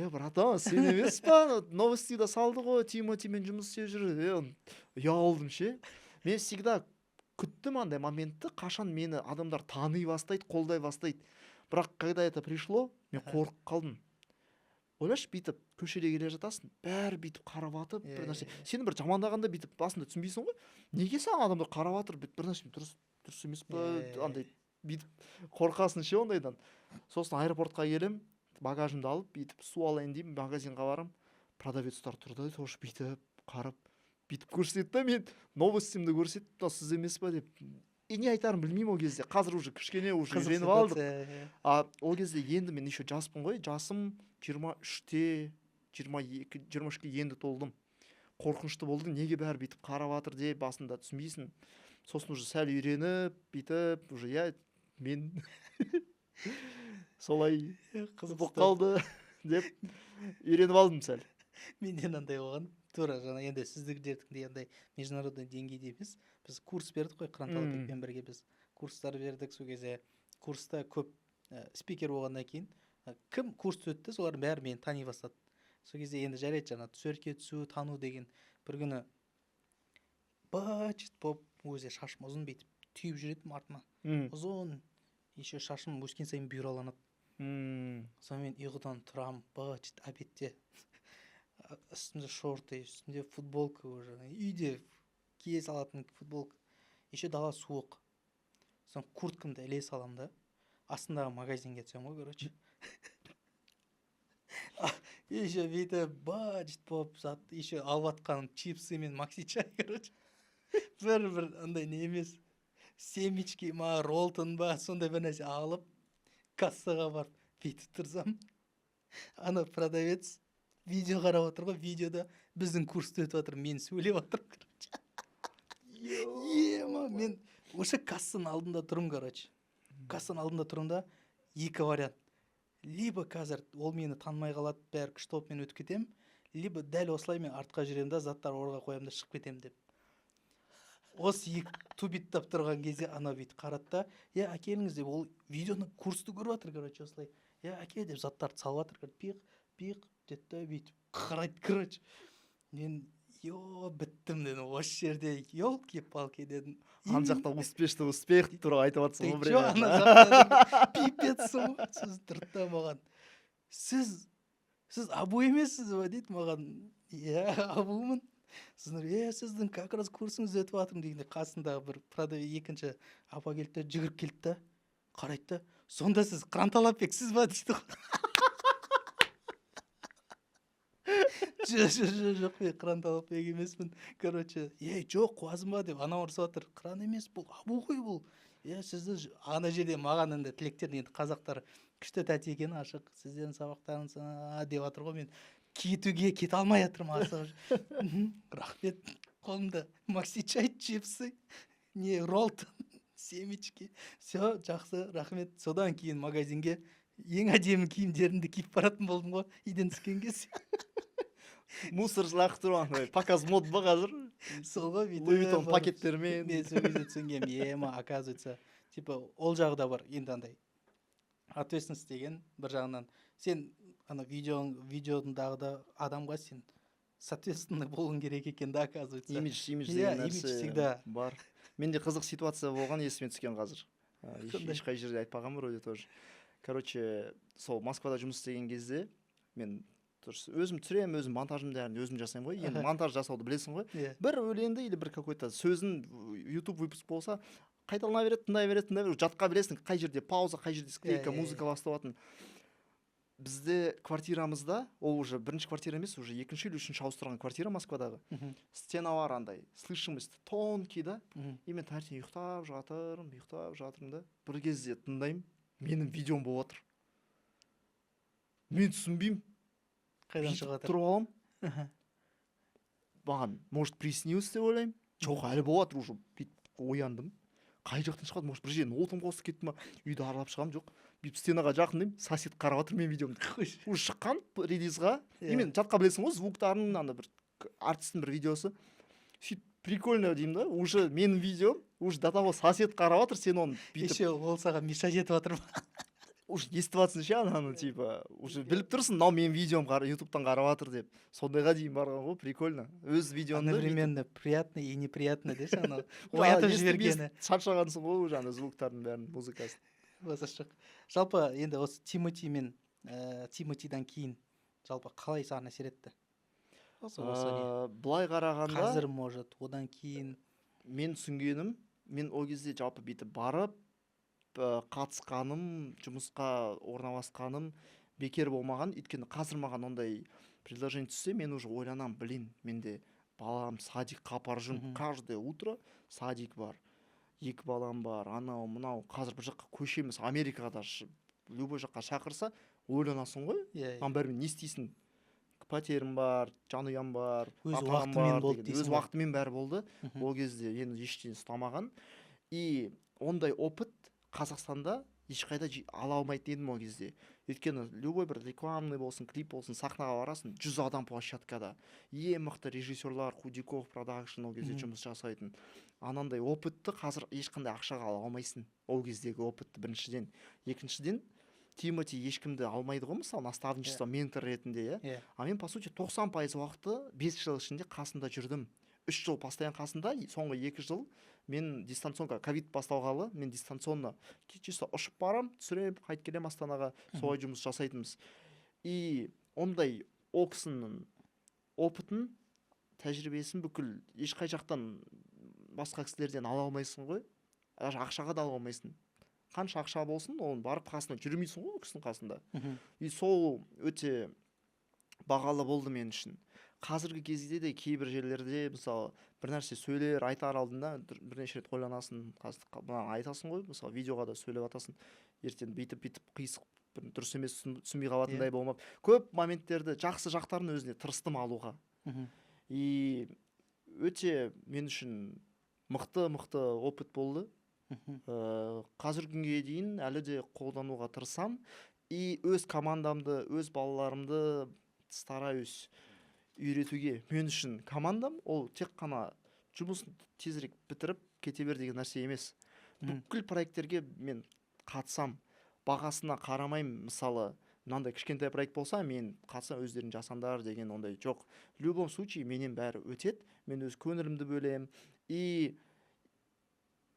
Братан, сен емес па? Новостида салды ғой, Тимотимен жұмыс істеп жүр. Ұялдым ше. Мен всегда күттім андай моментті, қашан мені адамдар тани бастайды, қолдай бастайды. Бірақ когда это пришло, мен қорқып қалдым. Ойлашы, бүйтіп көшеде келе жатасың, бәрі бүйтіп қарап атып, бір нәрсе. Сені бір жамандағанда бүйтіп басында түсінбейсің ғой. Неге саған адамдар қарап жатыр, бір нәрсе дұрыс емес па, андай бүйтіп қорқасың ше ондайдан. Сосын аэропортқа келем, багажымды алып, бүйтіп су алайын деймін, магазинға барам. Продавецтар тұрды, тоже бүйтіп қарап, бүйтіп көрсетті да, мен новостимді көрсетіп, сіз емес па деп. Не айтарым білмеймін ол кезде. Қазір уже кішкене уже үйреніп алдық. Ол кезде енді мен еще жаспын ғой, жасым 23-те, 23-ке енді толдым. Қорқынышты болды, неге бәрі бүйтіп қарап жатыр деп басында түсінбейсің. Сосын уже сәл үйреніп, бүйтіп, уже мен солай болып қалды деп үйреніп алдым сәл. Менен андай болған, тура жаңа енді сіздердікіндей андай международный деңгейде емес. Біз курс бердік қой, Қыранталапбекпен бірге біз курстар бердік. Сол кезде курста көп спикер болғаннан кейін кім курс өтті, солардың бәрі мені тани бастады. Сол кезде енді жарайды, жаңа суретке түсу, тану деген. Бір күні бачыт болып, өзі шашым ұзын бүйтіп түйіп жүретім артыма. Ұзын, еще шашым өскен сайын бұйраланады. Сонымен ұйқыдан тұрам, бачыт обедте. Үстімде шорты, үстімде футболка уже. Үйде кие салатын футболка. Еще дала суық. Сон курткамды іле салам да, астындағы магазинге түсем ғой, короче. Еще бүйтіп бачыт болып жатты. Еще алып атқан чипсы мен макси чай, короче. Бір андай не емес. Семечки ма, ролтон ба, сондай бір нәрсе алып, кассаға барып, бүйтіп тұрсам, ана продавец видео қарап отыр ғой, видеода біздің курсты өтіп отыр, мен сөйлеп отыр, короче. Мен осы кассаның алдында тұрым, короче. Кассаның алдында тұрымда екі вариант. Либо қазір ол мені танымай қалады, бәрі күшті болып мен өтіп кетем, либо дәл осылай мен артқа жүрем да, заттар орға қоям да шығып кетем деп. Осы екі тубиттап тұрған кезде ана бүйтіп қарады да, әкеліңіз деп, ол видеоны курсты көріп жатыр, короче, осылай. Әке деп заттарды салып жатыр, пиқ деді, бүйтіп қарайды, короче. Мен біттім дедім, осы жерде елки-палки дедім. Ана жақта успех туралы айтып жатсың ғой. Ана жақта пипец ғой. Сіз тұртта маған, сіз абу емессіз ба дейді маған. Абумын. Сіздің как раз курсыңыз өтіп жатырмын дегенде, қасындағы бір продавец екінші апа келді, жүгіріп келді, қарайды да, сонда сіз Қыранталапбек сіз ба дейді ғой. Жоқ, мен Қыранталапбек емеспін. Короче, жоқ, қуазым ба деп, ана ұрысып жатыр. Қыран емес, бұл абу ғой бұл. Сізді ана жерде маған енді тілектер, енді қазақтар күшті тәте екен, ашық, сіздердің сабақтарыңыз деп жатыр ғой, мен кетуге кете алмай жатырмын асығып. Рахмет, қолымда макси чай, чипсы, ролтон, семечки. Все, жақсы, рахмет. Содан кейін магазинге ең әдемі киімдерімді киіп баратын болдым ғой, үйден түскен кезде. Мусор лақ тұрған, показ мод ба қазір? Сол ғой, Луи Виттон пакеттермен. Мен сол кезде түсінгем, оказывается, типа ол жағы да бар, енді андай ответственность деген бір жағынан. Сен ана видеодағы да адамға сен соответственно болуың керек екен да, оказывается. Имидж деген нәрсе бар. Менде қызық ситуация болған, есіме түскен қазір. Ешқай жерде айтпаған вроде тоже. Короче, сол Москвада жұмыс істеген кезде мен өзім түсірем, өзім монтажымды өзім жасаймын ғой. Енді монтаж жасауды білесің ғой. Бір өлеңді или бір какой-то сөзін YouTube выпуск болса, қайталана береді, тыңдай береді, жатқа білесің, қай жерде пауза, қай жерде склейка, музыка басталатын. Бізде квартирамызда, ол уже бірінші квартира емес, уже екінші или үшінші ауыстырған квартира Москвадағы. Стена бар андай, слышимость тонкий да. И мен таңертең ұйықтап жатырмын да. Бір кезде тыңдаймын, менің видеом болып отыр. Мен түсінбеймін. Қайдан шығатыр? Тұрып алам. Маған, может, приснилось деп ойлаймын. Жоқ, әлі болып отыр, уже ояндым. Қай жақтан шығады, может, бір жерден отым қосып кетті ма, үйді аралап шығам, жоқ. Бүйтіп стенаға жақындаймын, сосед қарап отыр мен видеомды. Уже шыққан релизға. И мен жатқа білесің ғой, звуктарын, анда бір артистің бір видеосы. Сөйтіп прикольно деймін да, уже менің видеом, уже до того сосед қарап отыр, сен оны бүйтіп. Еще ол саған мешать етіп отыр ма? уже естіп жатсың ше ананы типа уже біліп тұрсың мынау менің видеом ютубтан қарап жатыр деп сондайға дейін барған ғой прикольно өз видеоңды одновременно приятно и неприятно деші анау уже оятып естіп жібергені шаршағансың ғой уже ана звуктардың бәрін музыкасын басқа жоқ. Жалпы енді осы Тимоти мен Тимотидан кейін жалпы қалай саған әсер етті осы не былай қарағанда қазір может одан кейін мен түсінгенім мен ол кезде жалпы бүйтіп барып қатысқаным жұмысқа орналасқаным бекер болмаған өйткені қазір маған ондай предложение түссе мен уже ойланамын блин менде балам садикқа апарып жүрмін каждое утро садик бар 2 балам бар анау мынау қазір бір жаққа көшеміз Америкада любой жаққа шақырса ойланасың ғой ананың бәрімен не істейсің пәтерім бар жанұям бар өз апарам уақытымен бар болды деген дейсің өз ғой. уақытымен бәрі болды ол кезде енді ештеңе ұстамаған и ондай опыт Қазақстанда ешқайда ала алмайтын едім ол кезде өйткені любой бір рекламный болсын клип болсын сахнаға барасың 100 адам площадкада ең мықты режиссерлар Худяков продакшн ол кезде жұмыс жасайтын анандай опытты қазір ешқандай ақшаға ала алмайсың ол кездегі опытты біріншіден екіншіден Тимоти ешкімді алмайды ғой мысалы наставничество ментор ретінде иә а мен по сути 90% уақытты 5 жыл ішінде қасында жүрдім 3 жыл постоянно қасында соңғы 2 жыл мен дистанционка ковид басталғалы мен дистанционно чисто ұшып барам түсіремін қайтып келемін Астанаға солай жұмыс жасайтынбыз и ондай ол кісінің опытын тәжірибесін бүкіл ешқай жақтан басқа кісілерден ала алмайсың ғой даже ақшаға да ала алмайсың қанша ақша болсын оны барып қасында жүрмейсің ғой ол кісінің қасында и сол өте бағалы болды мен үшін қазіргі кезде де кейбір жерлерде мысалы бір нәрсе сөйлер айтар алдында бірнеше рет ойланасың мынаны айтасың ғой мысалы видеоға да сөйлеп жатасың ертең бүйтіп қисық дұрыс емес түсінбей қалатындай болмап көп моменттерді жақсы жақтарын өзіне тырыстым алуға и өте мен үшін мықты опыт болды қазіргі күнге дейін әлі де қолдануға тырысам и өз командамды өз балаларымды стараюсь үйретуге мен үшін командам ол тек қана жұмысын тезірек бітіріп кете бер деген нәрсе емес бүкіл проекттерге мен қатысам бағасына қарамаймын мысалы мынандай кішкентай проект болса мен қатысам өздерің жасаңдар деген ондай жоқ в любом случае менен бәрі өтеді мен өз көңілімді бөлем и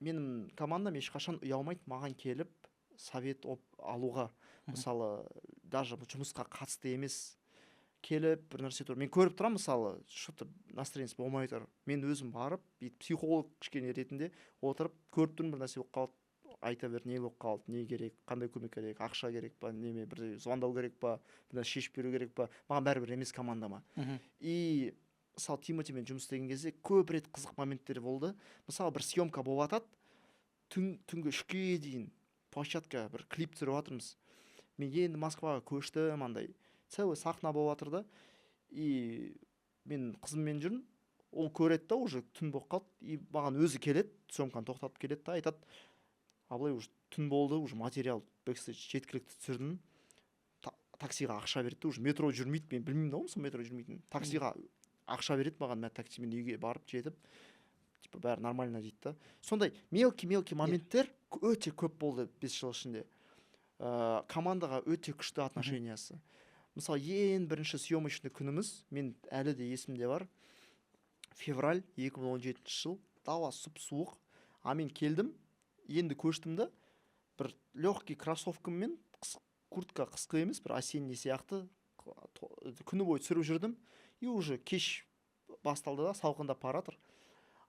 менің командам ешқашан ұялмайды маған келіп совет алуға мысалы даже жұмысқа қатысты емес келіп бір нәрсе тұр мен көріп тұрамын мысалы что-то настроениесі болмай тұр мен өзім барып психолог кішкене ретінде отырып көріп тұрмын бір нәрсе болып қалды айта бер не болып қалды не керек қандай көмек керек ақша керек па неме бір звондау керек па бір нәрсе шешіп беру керек па маған бәрібір емес командама и мысалы Тимотимен жұмыс істеген кезде көп рет қызық моменттер болды мысалы бір съемка болып жатады түнгі 3-ге дейін площадка бір клип түсіріп жатырмыз мен енді Москваға көштім андай целый сахна болып жатыр да и мен қызыммен жүрмін ол көреді да уже түн болып қалды и маған өзі келеді съемканы тоқтатып келеді да айтады абылай уже түн болды уже материал бэкстейдж жеткілікті түсірдім таксиға ақша берді уже метро жүрмейді мен білмеймін да сол метро жүрмейтінін таксиға ақша береді маған таксимен үйге барып жетіп типа бәрі нормально дейді да сондай мелкий моменттер өте көп болды 5 жыл ішінде командаға өте күшті отношениясы мысалы ең бірінші съемочный күніміз мен әлі де есімде бар февраль 2017 жыл дауа сұп-суық а мен келдім енді көштім да бір легкий кроссовкаммен куртка қысқы емес бір осенний сияқты күні бойы түсіріп жүрдім и уже кеш басталды да салқындап бара жатыр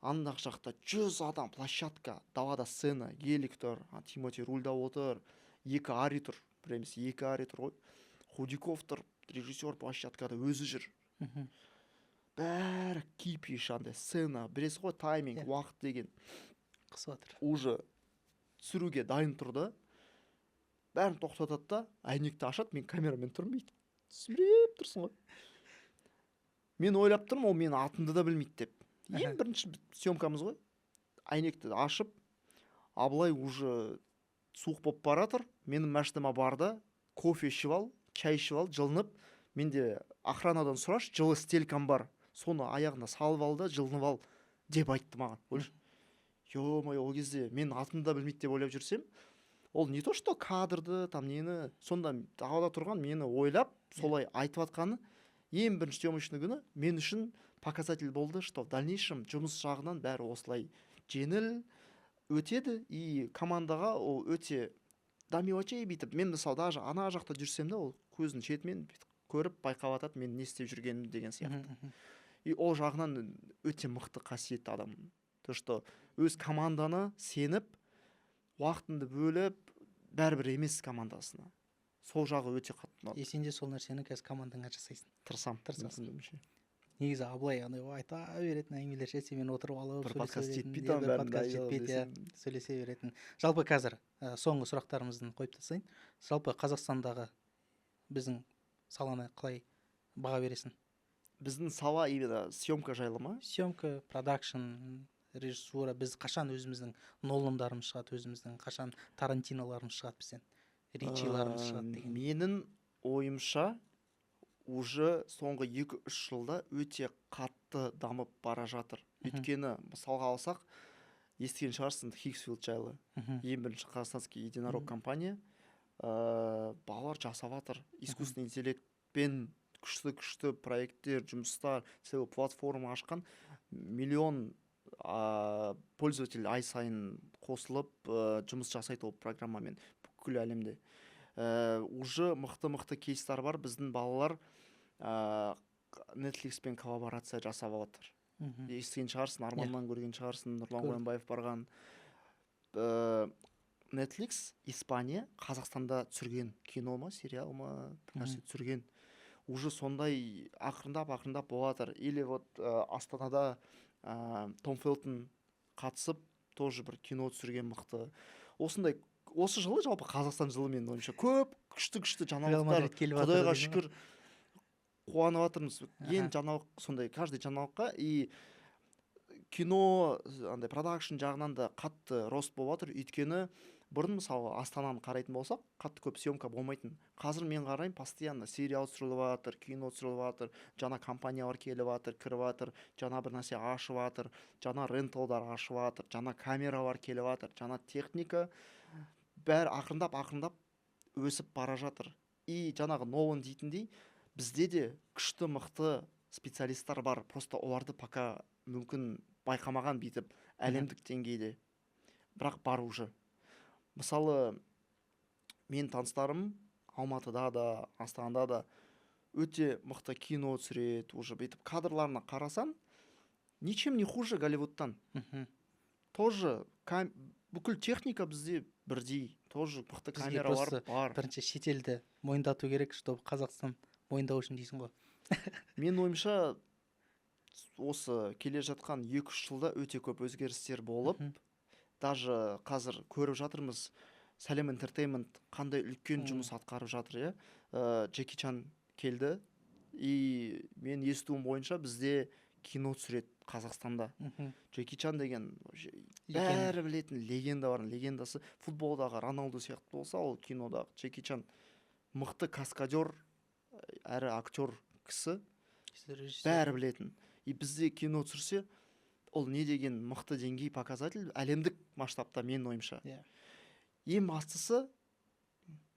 андақ жақта 100 адам площадка далада сцена гелик тұр Тимоти рульда отыр 2 ари тұр бір емес 2 ари тұр ғой Худяков тұр режиссер площадкада өзі жүр бәрі кипиш андай сцена білесіз ғой тайминг уақыт деген қысып жатыр уже түсіруге дайын тұрды бәрін тоқтатады да әйнекті ашады мен камерамен тұрмын бүйтіп сөйлеп тұрсың ғой мен ойлап тұрмын ол менің атымды да білмейді деп ең бірінші съемкамыз ғой әйнекті ашып абылай уже суық болып бара жатыр менің машинама бар да кофе ішіп ал чай ішіп ал жылынып менде охранадан сұрашы жылы стелькам бар соны аяғына салып ал да жылынып ал деп айтты маған ё-моё ол кезде мен атымды да білмейді деп ойлап жүрсем ол не то что кадрды там нені, сонда далада тұрған мені ойлап солай айтып жатқаны ең бірінші съемочный күні мен үшін показатель болды, что в дальнейшем жұмыс жағынан бәрі осылай жеңіл өтеді, и командаға ол өте дамивачей бүйтіп, мен мысалы даже ана жақта жүрсем де ол көздің шетімен көріп байқап жатады мен не істеп жүргенімді деген сияқты. И ол жағынан өте мықты қасиетті адам. То что өз команданы сеніп уақытыңды бөліп бәрібір емес командасына, сол жағы өте қатты ұнады. Сен де сол нәрсені қазір командаңа жасайсың. Тырысамын. Негізі Абылай андай айта беретін әңгімелер ше, мен отырып алып бір подкаст жетпейді, бір подкаст жетпейді, сөйлесе беретін. Жалпы қазір соңғы сұрақтарымыздың қойып тастайын. Жалпы Қазақстандағы біздің саланы қалай баға бересің? Біздің сала именно съемка жайлы ма? Съемка, продакшн, режиссура, біз қашан өзіміздің Ноландарымыз шығады, өзіміздің қашан Тарантиноларымыз шығады бізден, Ричиларымыз шығады деген. Менің ойымша уже соңғы 2-3 жылда өте қатты дамып бара жатыр. Өйткені мысалға алсақ, естіген шығарсың Хиггсфилд жайлы. Ең бірінші қазақстанский единорог компания балалар жасап жатыр. Искусственный интеллектпен күшті проекттер, жұмыстар, целый платформа ашқан, миллион пользователь ай сайын қосылып жұмыс жасайды ол программамен бүкіл әлемде. Уже мықты кейстар бар. Біздің балалар Netflixпен коллаборация жасап жатыр. Естіген шығарсың, Арманнан көрген шығарсың, Нұрлан Қоянбаев барған. Netflix Испания Қазақстанда түсірген кино ма, сериал ма, нәрсе түсірген. Уже сондай ақырындап болады. Или вот Астанада Том Фелтон қатысып, тоже бір кино түсірген мықты. Осындай, осы жылы жалпы Қазақстан жылы менің ойымша көп күшті жаңалықтар, Құдайға шүкір қуанып жатырмыз. Ең жаңалық сондай, каждый жаңалыққа, и кино, андай продакшн жағынан да қатты рост болып жатыр. Өйткені бұрын мысалы Астананы қарайтын болсақ, қатты көп съемка болмайтын. Қазір мен қараймын, постоянно сериал түсіріліп жатыр, кино түсіріліп жатыр, жаңа компаниялар келіп жатыр, кіріп жатыр, жаңа бір нәрсе ашып жатыр, жаңа ренталдар ашып жатыр, жаңа камералар келіп жатыр, жаңа техника, бәрі ақырындап өсіп бара жатыр. И жаңағы Нолан дейтіндей, бізде де күшті мықты специалисттар бар, просто оларды пока мүмкін байқамаған бүйтіп әлемдік деңгейде, бірақ бар уже. Мысалы, мен таныстарым Алматыда да, Астанада да өте мықты кино түсіреді, уже бүйтіп кадрларына қарасан, ничем не хуже Голливудтан. Тоже бүкіл техника бізде бірдей, тоже мықты камералар бар. Бірінші шетелді мойындату керек, чтобы Қазақстан мойындау үшін дейсің ғой. Мен ойымша осы келе жатқан 2-3 жылда өте көп өзгерістер болып, даже қазір көріп жатырмыз, Сәлем Entertainment қандай үлкен жұмыс атқарып жатыр, Джеки Чан келді, и мен естуім бойынша бізде кино түсіреді Қазақстанда. Джеки Чан деген бәрі білетін легенда бар, легендасы. Футболдағы Роналду сияқты болса, ол кинодағы Джеки Чан мықты каскадер, әрі актер кісі, бәрі білетін. И бізде кино түсірсе, ол не деген мықты деңгей показатель, әлемдік масштабта мен ойымша. Ең бастысы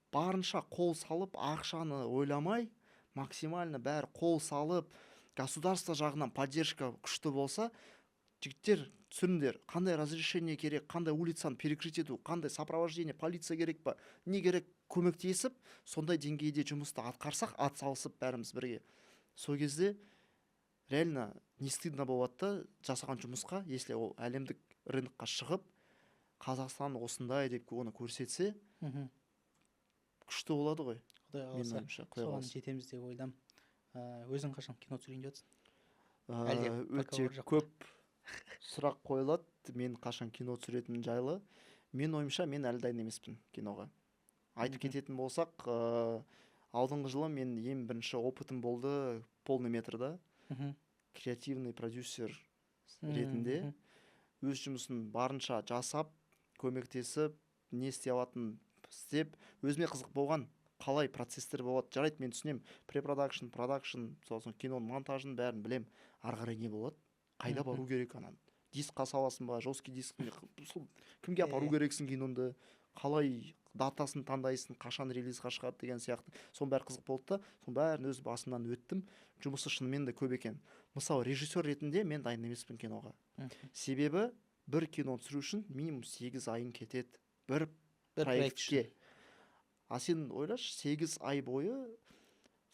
барынша қол салып, ақшаны ойламай, максимально бәрі қол салып, государство жағынан поддержка күшті болса, жігіттер түсіріңдер, қандай разрешение керек, қандай улицаны перекрыть ету, қандай сопровождение, полиция керек па, не керек, көмектесіп, сондай деңгейде жұмысты атқарсақ, атсалысып бәріміз бірге. Сол кезде реально не стыдно болады жасаған жұмысқа, если ол әлемдік рынокқа шығып, Қазақстан осындай деп оны көрсетсе, күшті болады ғой. Құдай қаласа, соған жетеміз деп ойлам. Өзің қашан кино түсірейін деп отырсың? Өте көп сұрақ қойылады, мен қашан кино түсіретінім жайлы. Мен ойымша, мен әлі дайын емеспін киноға. Айтып кететін болсақ, алдыңғы жылы мен ең бірінші опытым болды полный метрда. Креативный продюсер ретінде өз жұмысын барынша жасап, көмектесіп, не істей алатын істеп, өзіме қызық болған, қалай процесстер болады. Жарайды, мен түсінем, препродакшн, продакшн, сосын киноның монтажын бәрін білем. Ары қарай не болады? Қайда бару керек анан? Дискқа саласың ба, жесткий диск, кімге апару керексің киноны, қалай датасын таңдайсың, қашан релизға шығады деген сияқты. Соның бәрі қызық болды да, соның бәрін өз басымнан өттім. Жұмысы шынымен де көп екен. Мысалы режиссер ретінде мен дайын емеспін киноға. Себебі бір кино түсіру үшін минимум 8 айың кетеді бір проектке. А сен ойлашы, 8 ай бойы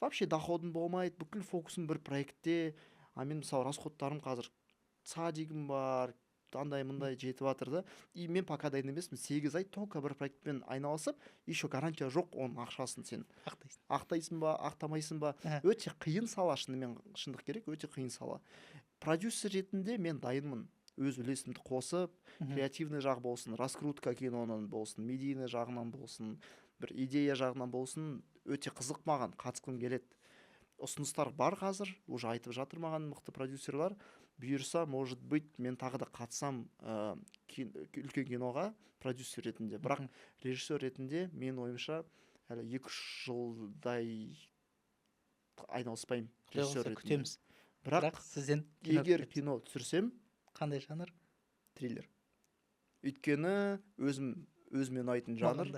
вообще доходың болмайды, бүкіл фокусым бір проектте. А мен мысалы расходтарым қазір садигім бар, андай мындай жетіп жатыр да. И мен пока дайын емеспін. 8 ай только бір проектпен айналысып, еще гарантия жоқ оның ақшасын сен ақтайсың ба, ақтамайсың ба. Өте қиын сала, шынымен шындық керек, өте қиын сала. Продюсер ретінде мен дайынмын. Өз үлесімді қосып, креативный жақ болсын, раскрутка киноның болсын, медийный жағынан болсын, бір идея жағынан болсын, өте қызық маған, қатысқым келеді. Ұсыныстар бар қазір, уже айтып жатыр маған мықты продюсерлар. Бұйырса, может быть, мен тағы да қатысам үлкен киноға продюсер ретінде. Бірақ режиссер ретінде мен ойымша әлі 2-3 жылдай айналыспаймын режиссер ретінде. Күтеміз. Бірақ сізден егер кино түсірсем, қандай жанр? Триллер. Өйткені өзіме ұнайтын жанр.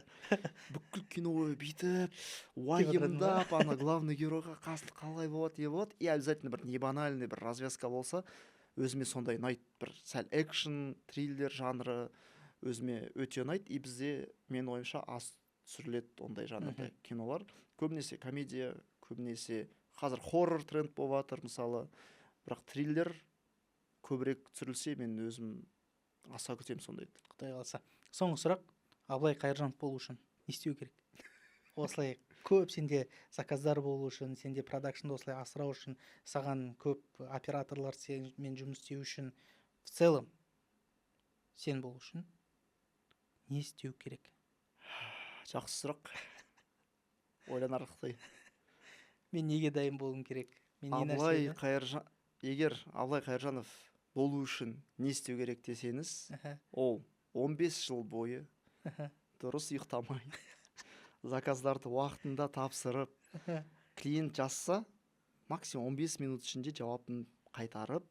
Бүкіл кино бүйтіп уайымдап, ана главный геройға қалай болады, не болады. И обязательно бір не банальный бір развязка болса, өзіме сондай ұнайды. Бір сәл экшн, триллер жанры өзіме өте ұнайды. И бізде, мен ойымша, аз түсіріледі ондай жанрда кинолар. Көбінесе комедия, көбінесе қазір хоррор тренд болып жатыр мысалы. Бірақ триллер көбірек түсірілсе, мен өзім аса күтемін сондайды. Құдай қаласа. Соңғы сұрақ, Абылай Қайыржанов болу үшін не істеу керек? Осылай көп сенде заказдар болу үшін, сенде продакшнды осылай асырау үшін, саған көп операторлар сенімен жұмыс істеу үшін, в целом сен болу үшін не істеу керек? Жақсы сұрақ. Ойланарлықтай. Мен неге дайын болуым керек? Егер Абылай Қайыржанов болу үшін не істеу керек десеңіз, ол 15 жыл бойы дұрыс ұйықтамай, заказдарды уақытында тапсырып, клиент жазса, максимум 15 минут ішінде жауабын қайтарып,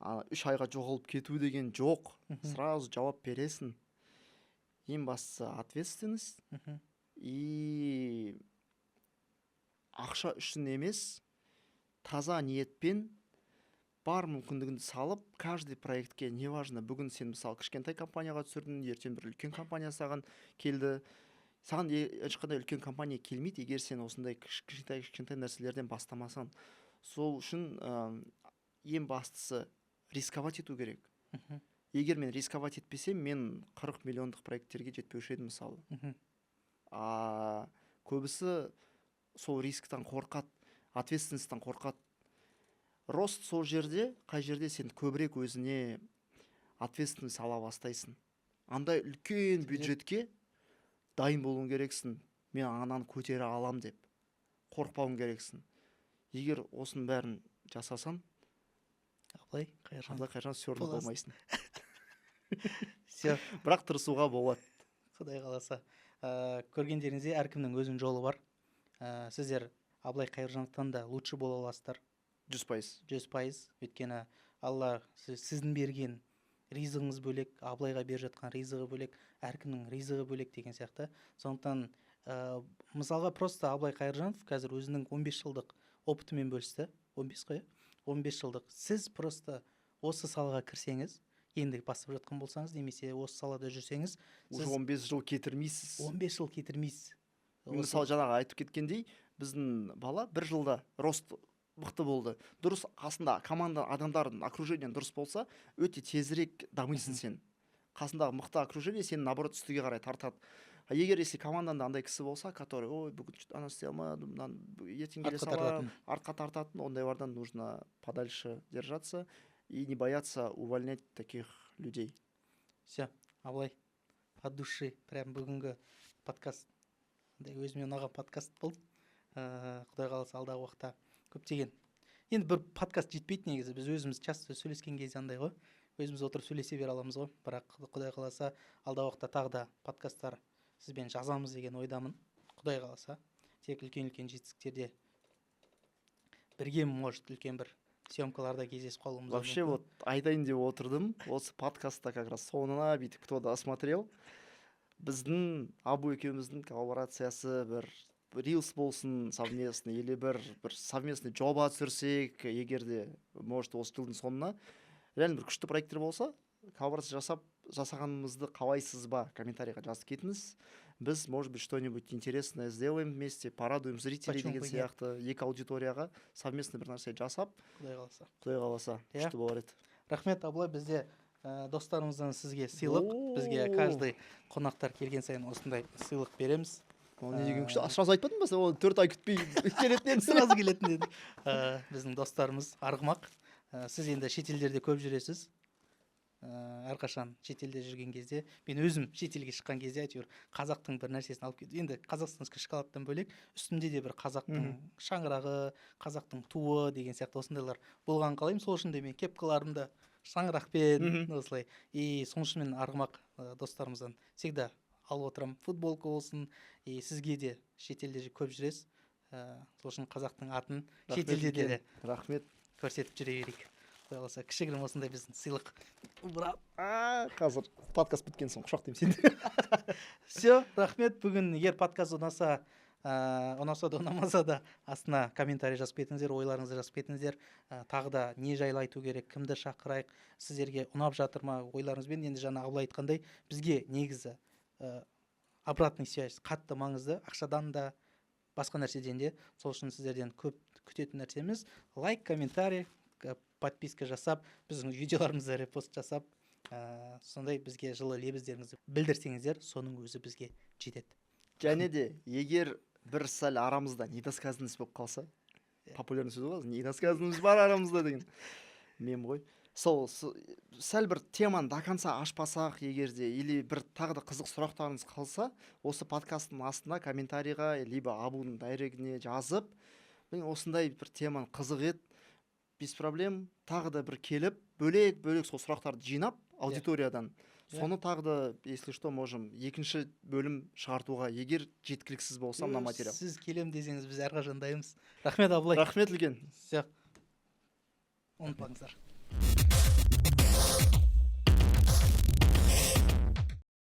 3 айға жоғалып кету деген жоқ, сразу жауап бересің. Ең бастысы ответственность и ақша үшін емес, таза ниетпен бар мүмкіндігінді салып, каждый проектке, неважно, бүгін сен мысалы кішкентай компанияға түсірдің, ертең бір үлкен компания саған келді. Саған ешқандай үлкен компания келмейді, егер сен осындай кішкентай нәрселерден бастамасаң. Сол үшін ең бастысы рисковать ету керек. Егер мен рисковать етпесем, мен 40 миллиондық проекттерге жетпеуші едім мысалы. Көбісі сол рисктан қорқады, ответственностьтан қорқады. Рост сол жерде, қай жерде сен көбірек өзіне ответственность ала бастайсың. Андай үлкен бюджетке дайын болуың керексің. Мен ананы көтере алам деп. Қорықпауың керексің. Егер осының бәрін жасасаң, Абылай Қайыржанов все равно болмайсың. Бірақ тырысуға болады. Құдай қаласа. Көргендеріңізде әркімнің өзінің жолы бар. Сіздер Абылай Қайыржановтан да лучше бола аласыздар. 100%. Өйткені Алла сіздің берген ризығыңыз бөлек, Абылайға беріп жатқан ризығы бөлек, әркімнің ризығы бөлек деген сияқты. Сондықтан мысалға просто Абылай Қайыржанов қазір өзінің 15 жылдық опытымен бөлісті. 15 қой? 15 жылдық. Сіз просто осы салаға кірсеңіз, енді бастап жатқан болсаңыз, немесе осы салада жүрсеңіз, сіз 15 жыл кетірмейсіз. 15 жыл кетірмейсіз. Мысалы жаңағы айтып кеткендей, біздің бала 1 жылда рост мықты болды. Дұрыс, қасында команда адамдардың окружениен дұрыс болса, өте тезірек дамисың сен. Қасындағы мықты окружение сені наоборот үстіге қарай тартады. Егер если команданда андай кісі болса, который, ой, бүгін ана істей алмадым, ертең келе салам, артқа тартатын, ондайлардан нужно подальше держаться и не бояться увольнять таких людей. Все, Абылай, от души, прям бүгінгі подкаст, өзіме ұнаған подкаст болды. Құдай қаласа алдағы уақытта көптеген. Енді бір подкаст жетпейді негізі. Біз өзіміз часто сөйлескен кезде андай ғой. Өзіміз отырып сөйлесе бере аламыз ғой. Бірақ Құдай қаласа алдағы уақытта тағы да подкасттар сізбен жазамыз деген ойдамын. Құдай қаласа. Тек үлкен-үлкен жетістіктерде бірге, может, үлкен бір съемкаларда кездесіп қалуымыз. Вообще вот айтайын деп отырдым. Осы подкастта как раз соңына бүйтіп кто-то осмотрел. біздің Абу екеуміздің коллаборациясы бір рилс болсын совместный или бір совместный жоба түсірсек, егер де может осы жылдың соңына реально бір күшті проекттер болса, коллаборация жасағанымызды қалайсыз ба, комментарийға жазып кетіңіз. Біз, может быть, что-нибудь интересное сделаем вместе, порадуем зрителей деген сияқты екі аудиторияға совместный бір нәрсе жасап, Құдай қаласа күшті болар еді. Рахмет, Абылай. Бізде достарымыздан сізге сыйлық, бізге каждый қонақтар келген сайын осындай сыйлық береміз. Не деген күшті, сразу айтпадың ба сен, оны 4 ай күтпей келетін сразу келетін деді. Біздің достарымыз Арғымақ. Сіз енді шетелдерде көп жүресіз. Әрқашан шетелде жүрген кезде, мен өзім шетелге шыққан кезде әйтеуір қазақтың бір нәрсесін алып кетті. Енді қазақстанский шоколадтан бөлек үстінде де бір қазақтың шаңырағы, қазақтың туы деген сияқты осындайлар болған қалаймын. Сол үшін де мен кепкаларымды шаңырақпен осылай. И сол үшін мен Арғымақ достарымыздан всегда алып отырамын. Футболка болсын. И сізге де шетелде көп жүресіз. Сол үшін қазақтың атын шетелде де рахмет көрсетіп жүре берейік. Құдай қаласа кішігірім осындай біздің сыйлық. Қазір подкаст біткен соң құшақтаймын сені. Все, рахмет. Бүгін егер подкаст ұнаса да ұнамаса да астына комментарий жазып кетіңіздер, ойларыңызды жазып кетіңіздер. Тағы да не жайлы айту керек, кімді шақырайық, сіздерге ұнап жатыр ма ойларыңызбен. Енді жаңа Абылай айтқандай, бізге негізі обратный связь қатты маңызды, ақшадан да басқа нәрседен де. Сол үшін сіздерден көп күтетін нәрсеміз лайк, комментарий, подписка жасап, біздің видеоларымызды репост жасап, сондай бізге жылы лебіздеріңізді білдірсеңіздер, соның өзі бізге жетеді. Және де егер бір сәл арамызда недосказанность болып қалса, популярный сөз ғой, недосказанность бар арамызда деген мем ғой. Сол сәл бір теманы до конца ашпасақ егерде, или бір тағы да қызық сұрақтарыңыз қалса, осы подкасттың астына комментарийға, либо Абуның дайрегіне жазып, мен осындай бір теманы қызық ет, без проблем, тағы да бір келіп, бөлек сол сұрақтарды жинап аудиториядан. Соны тағы да, если что, можем екінші бөлім шығартуға, егер жеткіліксіз болса мына материал. Сіз келем десеңіз, біз әрқашан дайынбыз. Рахмет, Абылай. Рахмет, үлкен. Все. Ұмытпаңыздар.